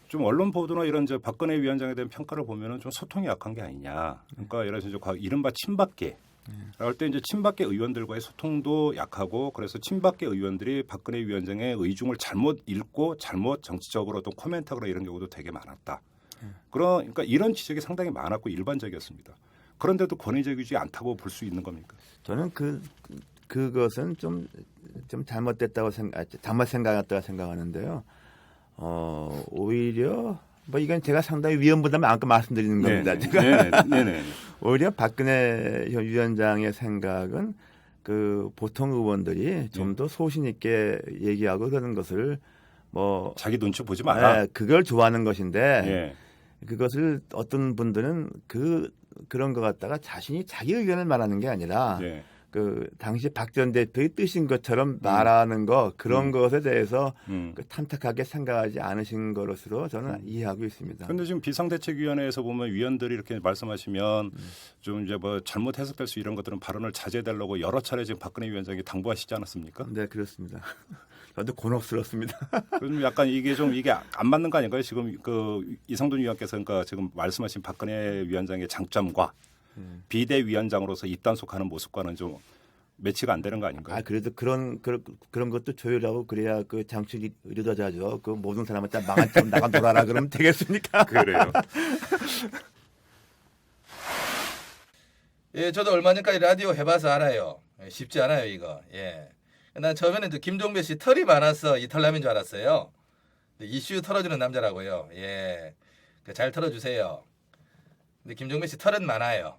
S8: 좀 언론 보도나 이런 이제 박근혜 위원장에 대한 평가를 보면은 좀 소통이 약한 게 아니냐. 그러니까 예를 들어서 이제 이른바 친박계. 할 때 이제 친박계 의원들과의 소통도 약하고 그래서 친박계 의원들이 박근혜 위원장의 의중을 잘못 읽고 잘못 정치적으로 또 코멘트하거나 이런 경우도 되게 많았다. 그러니까 이런 지적이 상당히 많았고 일반적이었습니다. 그런데도 권위적이지 않다고 볼 수 있는 겁니까?
S2: 저는 그것은 좀 잘못됐다고 잘못 생각했다고 생각하는데요. 오히려 이건 제가 상당히 위험부담을 안고 말씀드리는 겁니다.
S8: 네네.
S2: 오히려 박근혜 위원장의 생각은 그 보통 의원들이 좀 더 소신 있게 얘기하고 그러는 것을
S8: 자기 눈치 보지 마라.
S2: 그걸 좋아하는 것인데 그것을 어떤 분들은 그런 것 갖다가 자신이 자기 의견을 말하는 게 아니라 그 당시 박 전 대표의 뜻인 것처럼 말하는 그런 것에 대해서 탐탁하게 생각하지 않으신 것으로 저는 이해하고 있습니다.
S8: 그런데 지금 비상대책위원회에서 보면 위원들이 이렇게 말씀하시면 좀 이제 잘못 해석될 수 이런 것들은 발언을 자제해달라고 여러 차례 지금 박근혜 위원장이 당부하시지 않았습니까?
S2: 네, 그렇습니다. 저도 곤혹스럽습니다.
S8: 좀 약간 이게 안 맞는 거 아닌가요? 지금 그 이상돈 위원께서 그러니까 지금 말씀하신 박근혜 위원장의 장점과 비대위원장으로서 입단속하는 모습과는 좀 매치가 안 되는 거 아닌가요?
S2: 그래도 그런 것도 조율하고 그래야 그 장출이 의료자죠. 그 모든 사람한테 망한 척 나가 놀아라 그러면 되겠습니까?
S8: 그래요.
S10: 예, 저도 얼마 전까지 라디오 해봐서 알아요. 쉽지 않아요, 이거. 예. 난 처음에는 김종배 씨 털이 많아서 이털남인 줄 알았어요. 이슈 털어주는 남자라고요. 예. 잘 털어주세요. 근데 김종배 씨 털은 많아요.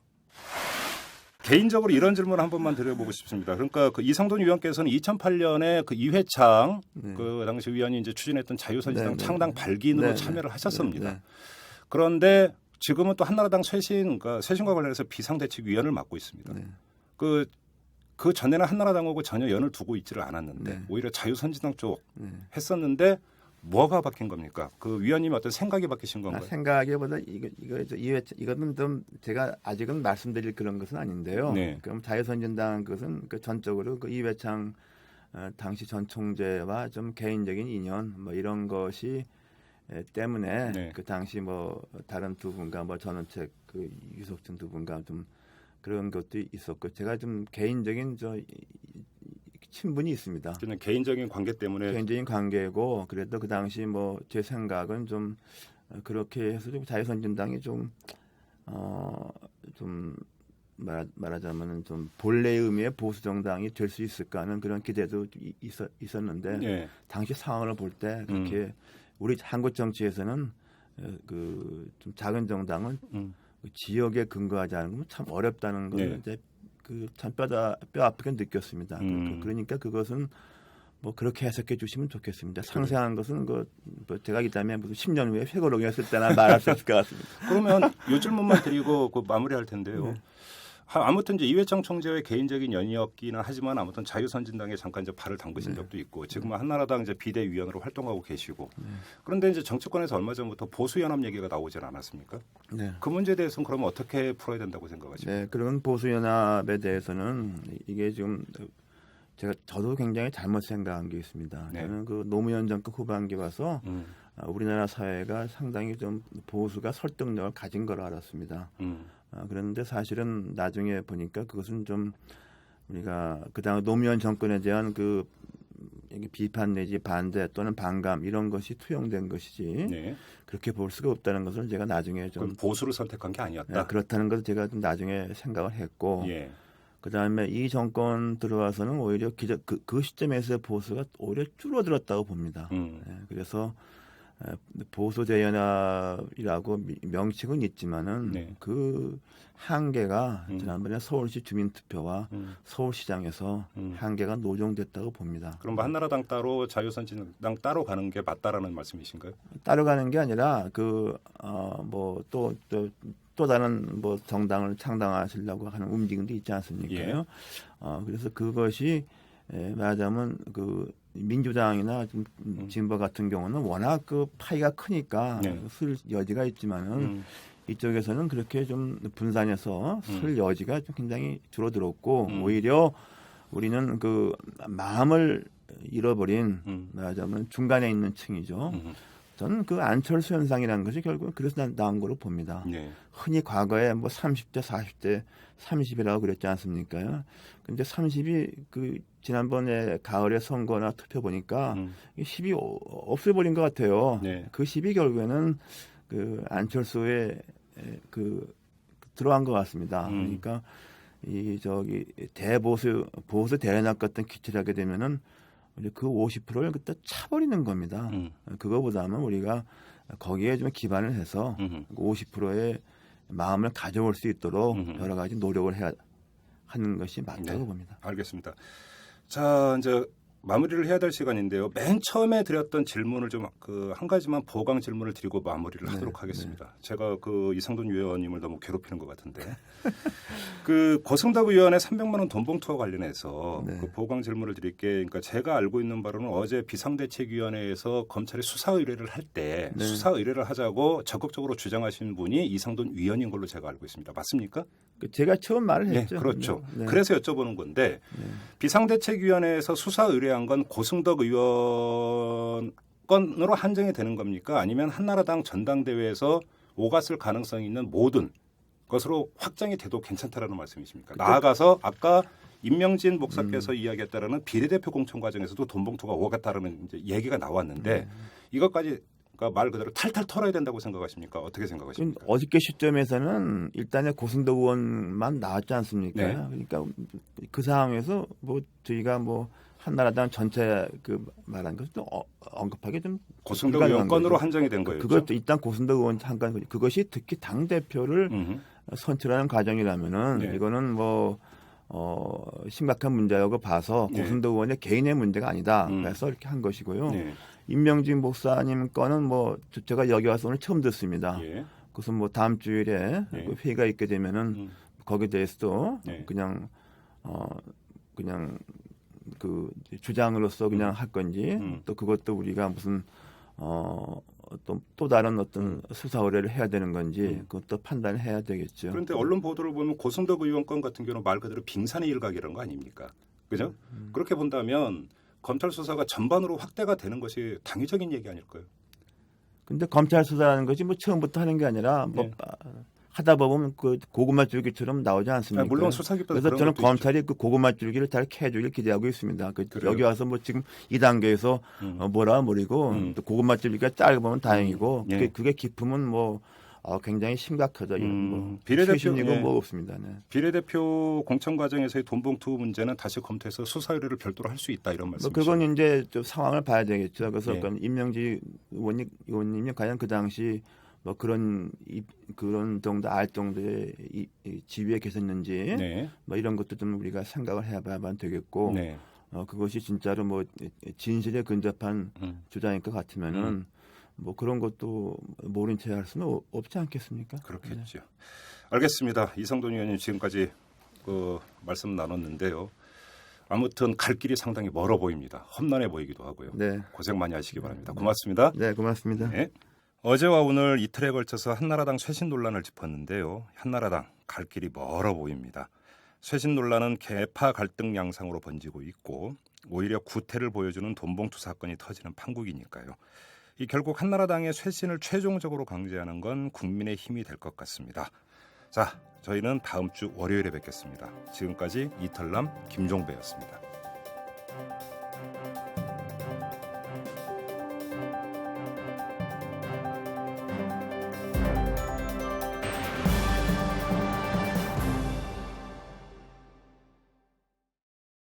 S8: 개인적으로 이런 질문을 한 번만 드려보고 싶습니다. 그러니까 그 이상돈 위원께서는 2008년에 그 이회창 그 당시 위원이 이제 추진했던 자유선진당 창당 발기인으로 참여를 하셨습니다. 그런데 지금은 또 한나라당 그러니까 쇄신과 관련해서 비상대책위원을 맡고 있습니다. 그 전에는 한나라당하고 전혀 연을 두고 있지를 않았는데 오히려 자유선진당 쪽 했었는데 뭐가 바뀐 겁니까? 그 위원님이 어떤 생각이 바뀌신 건가요?
S2: 생각보다 이거는 좀 제가 아직은 말씀드릴 그런 것은 아닌데요.
S8: 네.
S2: 그럼 자유선진당 것은 그 전적으로 그 이회창 당시 전 총재와 좀 개인적인 인연 뭐 이런 것이 때문에 그 당시 뭐 다른 두 분과 뭐 전원책 그 유석준 두 분과 좀 그런 것도 있었고 제가 좀 개인적인 친분이 있습니다.
S8: 그냥 개인적인 관계 때문에
S2: 개인적인 관계고 그래도 그 당시 뭐 제 생각은 좀 그렇게 해서 좀 자유선진당이 좀 말하자면은 좀 본래의 의미의 보수 정당이 될 수 있을까 하는 그런 기대도 있었는데 당시 상황을 볼 때 그렇게 우리 한국 정치에서는 그 좀 작은 정당은 그 지역에 근거하지 않은 건 참 어렵다는 걸 이제 그 참 뼈 아프게 느꼈습니다. 그러니까 그것은 뭐 그렇게 해석해 주시면 좋겠습니다. 상세한 것은 뭐 제가 있다면 무슨 10년 후에 회고록이었을 때나 말할 수 있을 것 같습니다.
S8: 그러면 요 질문만 드리고 마무리할 텐데요. 아무튼 이제 이회창 총재의 개인적인 연이었기는 하지만 아무튼 자유선진당에 잠깐 이제 발을 담그신 적도 있고 지금은 한나라당 이제 비대위원으로 활동하고 계시고 그런데 이제 정치권에서 얼마 전부터 보수연합 얘기가 나오질 않았습니까? 그 문제에 대해서는 그러면 어떻게 풀어야 된다고 생각하십니까?
S2: 네, 그런 보수연합에 대해서는 이게 지금 저도 굉장히 잘못 생각한 게 있습니다. 저는 그 노무현 정권 후반기 와서 우리나라 사회가 상당히 좀 보수가 설득력을 가진 걸 알았습니다. 그런데 사실은 나중에 보니까 그것은 좀 우리가 그다음 노무현 정권에 대한 그 비판 내지 반대 또는 반감 이런 것이 투영된 것이지 그렇게 볼 수가 없다는 것을 제가 나중에 좀
S8: 보수를 선택한 게 아니었다.
S2: 그렇다는 것을 제가 좀 나중에 생각을 했고 그다음에 이 정권 들어와서는 오히려 그 시점에서의 보수가 오히려 줄어들었다고 봅니다. 그래서 보수대연합이라고 명칭은 있지만은 그 한계가 지난번에 서울시 주민투표와 서울시장에서 한계가 노정됐다고 봅니다.
S8: 그럼 뭐 한나라당 따로 자유선진당 따로 가는 게 맞다라는 말씀이신가요?
S2: 따로 가는 게 아니라 뭐 또 다른 뭐 정당을 창당하시려고 하는 움직임도 있지 않습니까? 그래서 그것이 말하자면 그 민주당이나 진보 같은 경우는 워낙 그 파이가 크니까 쓸 여지가 있지만은 이쪽에서는 그렇게 좀 분산해서 쓸 여지가 좀 굉장히 줄어들었고 오히려 우리는 그 마음을 잃어버린 말하자면 중간에 있는 층이죠. 저는 그 안철수 현상이라는 것이 결국 그래서 나온 거로 봅니다. 흔히 과거에 뭐 30대, 40대, 30이라고 그랬지 않습니까? 근데 30이 그 지난번에 가을에 선거나 투표 보니까 10이 없애버린 것 같아요. 그 10이 결국에는 그 안철수에 들어간 것 같습니다. 그러니까 보수 대연합 같은 기치를 하게 되면은 그 50%를 그때 차버리는 겁니다. 그거보다는 우리가 거기에 좀 기반을 해서 50%의 마음을 가져올 수 있도록 여러 가지 노력을 해야 하는 것이 맞다고 봅니다.
S8: 알겠습니다. 자, 이제 마무리를 해야 될 시간인데요. 맨 처음에 드렸던 질문을 좀 한 가지만 보강 질문을 드리고 마무리를 하도록 하겠습니다. 제가 그 이상돈 위원님을 너무 괴롭히는 것 같은데 그 고승답 의원의 300만 원 돈봉투와 관련해서 그 보강 질문을 드릴게. 그러니까 제가 알고 있는 바로는 어제 비상대책위원회에서 검찰이 수사 의뢰를 할 때 수사 의뢰를 하자고 적극적으로 주장하신 분이 이상돈 위원인 걸로 제가 알고 있습니다. 맞습니까?
S2: 제가 처음 말을 했죠.
S8: 그렇죠. 그래서 여쭤보는 건데 비상대책위원회에서 수사 의뢰 중요한 건 고승덕 의원 건으로 한정이 되는 겁니까? 아니면 한나라당 전당대회에서 오갔을 가능성이 있는 모든 것으로 확정이 돼도 괜찮다라는 말씀이십니까? 나아가서 아까 임명진 목사께서 이야기했다라는 비례대표 공천 과정에서도 돈봉투가 오갔다라는 이제 얘기가 나왔는데 이것까지 그러니까 말 그대로 탈탈 털어야 된다고 생각하십니까? 어떻게 생각하십니까?
S2: 어저께 시점에서는 일단은 고승덕 의원만 나왔지 않습니까?
S8: 네.
S2: 그러니까 그 상황에서 뭐 저희가 뭐 한나라당 전체 그 말한 것도 언급하기 좀
S8: 고승덕 의원 건으로
S2: 거죠.
S8: 한정이 된 거예요.
S2: 그것도 일단 고승덕 의원 한간 그것이 특히 당 대표를 선출하는 과정이라면은
S8: 네.
S2: 이거는 뭐 심각한 문제라고 봐서
S8: 네.
S2: 고승덕 의원의 개인의 문제가 아니다. 그래서 이렇게 한 것이고요.
S8: 네.
S2: 임명진 목사님 건은 뭐 제가 여기 와서 오늘 처음 듣습니다.
S8: 예.
S2: 그래서 뭐 다음 주일에
S8: 네.
S2: 그 회의가 있게 되면은 거기에 대해서도
S8: 네.
S2: 그냥 그 주장으로서 그냥 할 건지 또 그것도 우리가 무슨 또 다른 어떤 수사 의뢰를 해야 되는 건지 그것도 판단을 해야 되겠죠.
S8: 그런데 언론 보도를 보면 고승덕 의원 건 같은 경우는 말 그대로 빙산의 일각이라는 거 아닙니까? 그죠? 그렇게 본다면 검찰 수사가 전반으로 확대가 되는 것이 당위적인 얘기 아닐까요?
S2: 근데 검찰 수사라는 것이 뭐 처음부터 하는 게 아니라 뭐
S8: 네.
S2: 하다 보면 그 고구마 줄기처럼 나오지 않습니까?
S8: 물론 수사기법
S2: 그래서 저는 검찰이 그 고구마 줄기를 잘 캐주길 기대하고 있습니다. 여기 와서 뭐 지금 이 단계에서 뭐라 모르고 또 고구마 줄기가 짧으면 다행이고
S8: 예.
S2: 그게 깊으면 뭐 굉장히 심각하죠. 뭐
S8: 비례대표
S2: 최신이고
S8: 예.
S2: 뭐 없습니다. 네.
S8: 비례대표 공천 과정에서의 돈봉투 문제는 다시 검토해서 수사 의뢰를 별도로 할 수 있다 이런
S2: 뭐
S8: 말씀이시죠?
S2: 그건 이제 좀 상황을 봐야 되겠죠. 그래서
S8: 예.
S2: 임명지 의원님이 과연 그 당시 뭐 그런 정도 알 정도의 이 지위에 계셨는지
S8: 네.
S2: 뭐 이런 것도 좀 우리가 생각을 해봐야만 되겠고
S8: 네.
S2: 그것이 진짜로 뭐 진실에 근접한 주장일 것 같으면은 뭐 그런 것도 모른 채 할 수는 없지 않겠습니까?
S8: 그렇겠죠. 알겠습니다. 이성돈 의원님 지금까지 그 말씀 나눴는데요. 아무튼 갈 길이 상당히 멀어 보입니다. 험난해 보이기도 하고요.
S2: 네.
S8: 고생 많이 하시기 바랍니다. 고맙습니다.
S2: 네, 고맙습니다.
S8: 네. 어제와 오늘 이틀에 걸쳐서 한나라당 쇄신 논란을 짚었는데요. 한나라당 갈 길이 멀어 보입니다. 쇄신 논란은 계파 갈등 양상으로 번지고 있고 오히려 구태를 보여주는 돈봉투 사건이 터지는 판국이니까요. 이 결국 한나라당의 쇄신을 최종적으로 강제하는 건 국민의 힘이 될 것 같습니다. 자, 저희는 다음 주 월요일에 뵙겠습니다. 지금까지 이털남 김종배였습니다.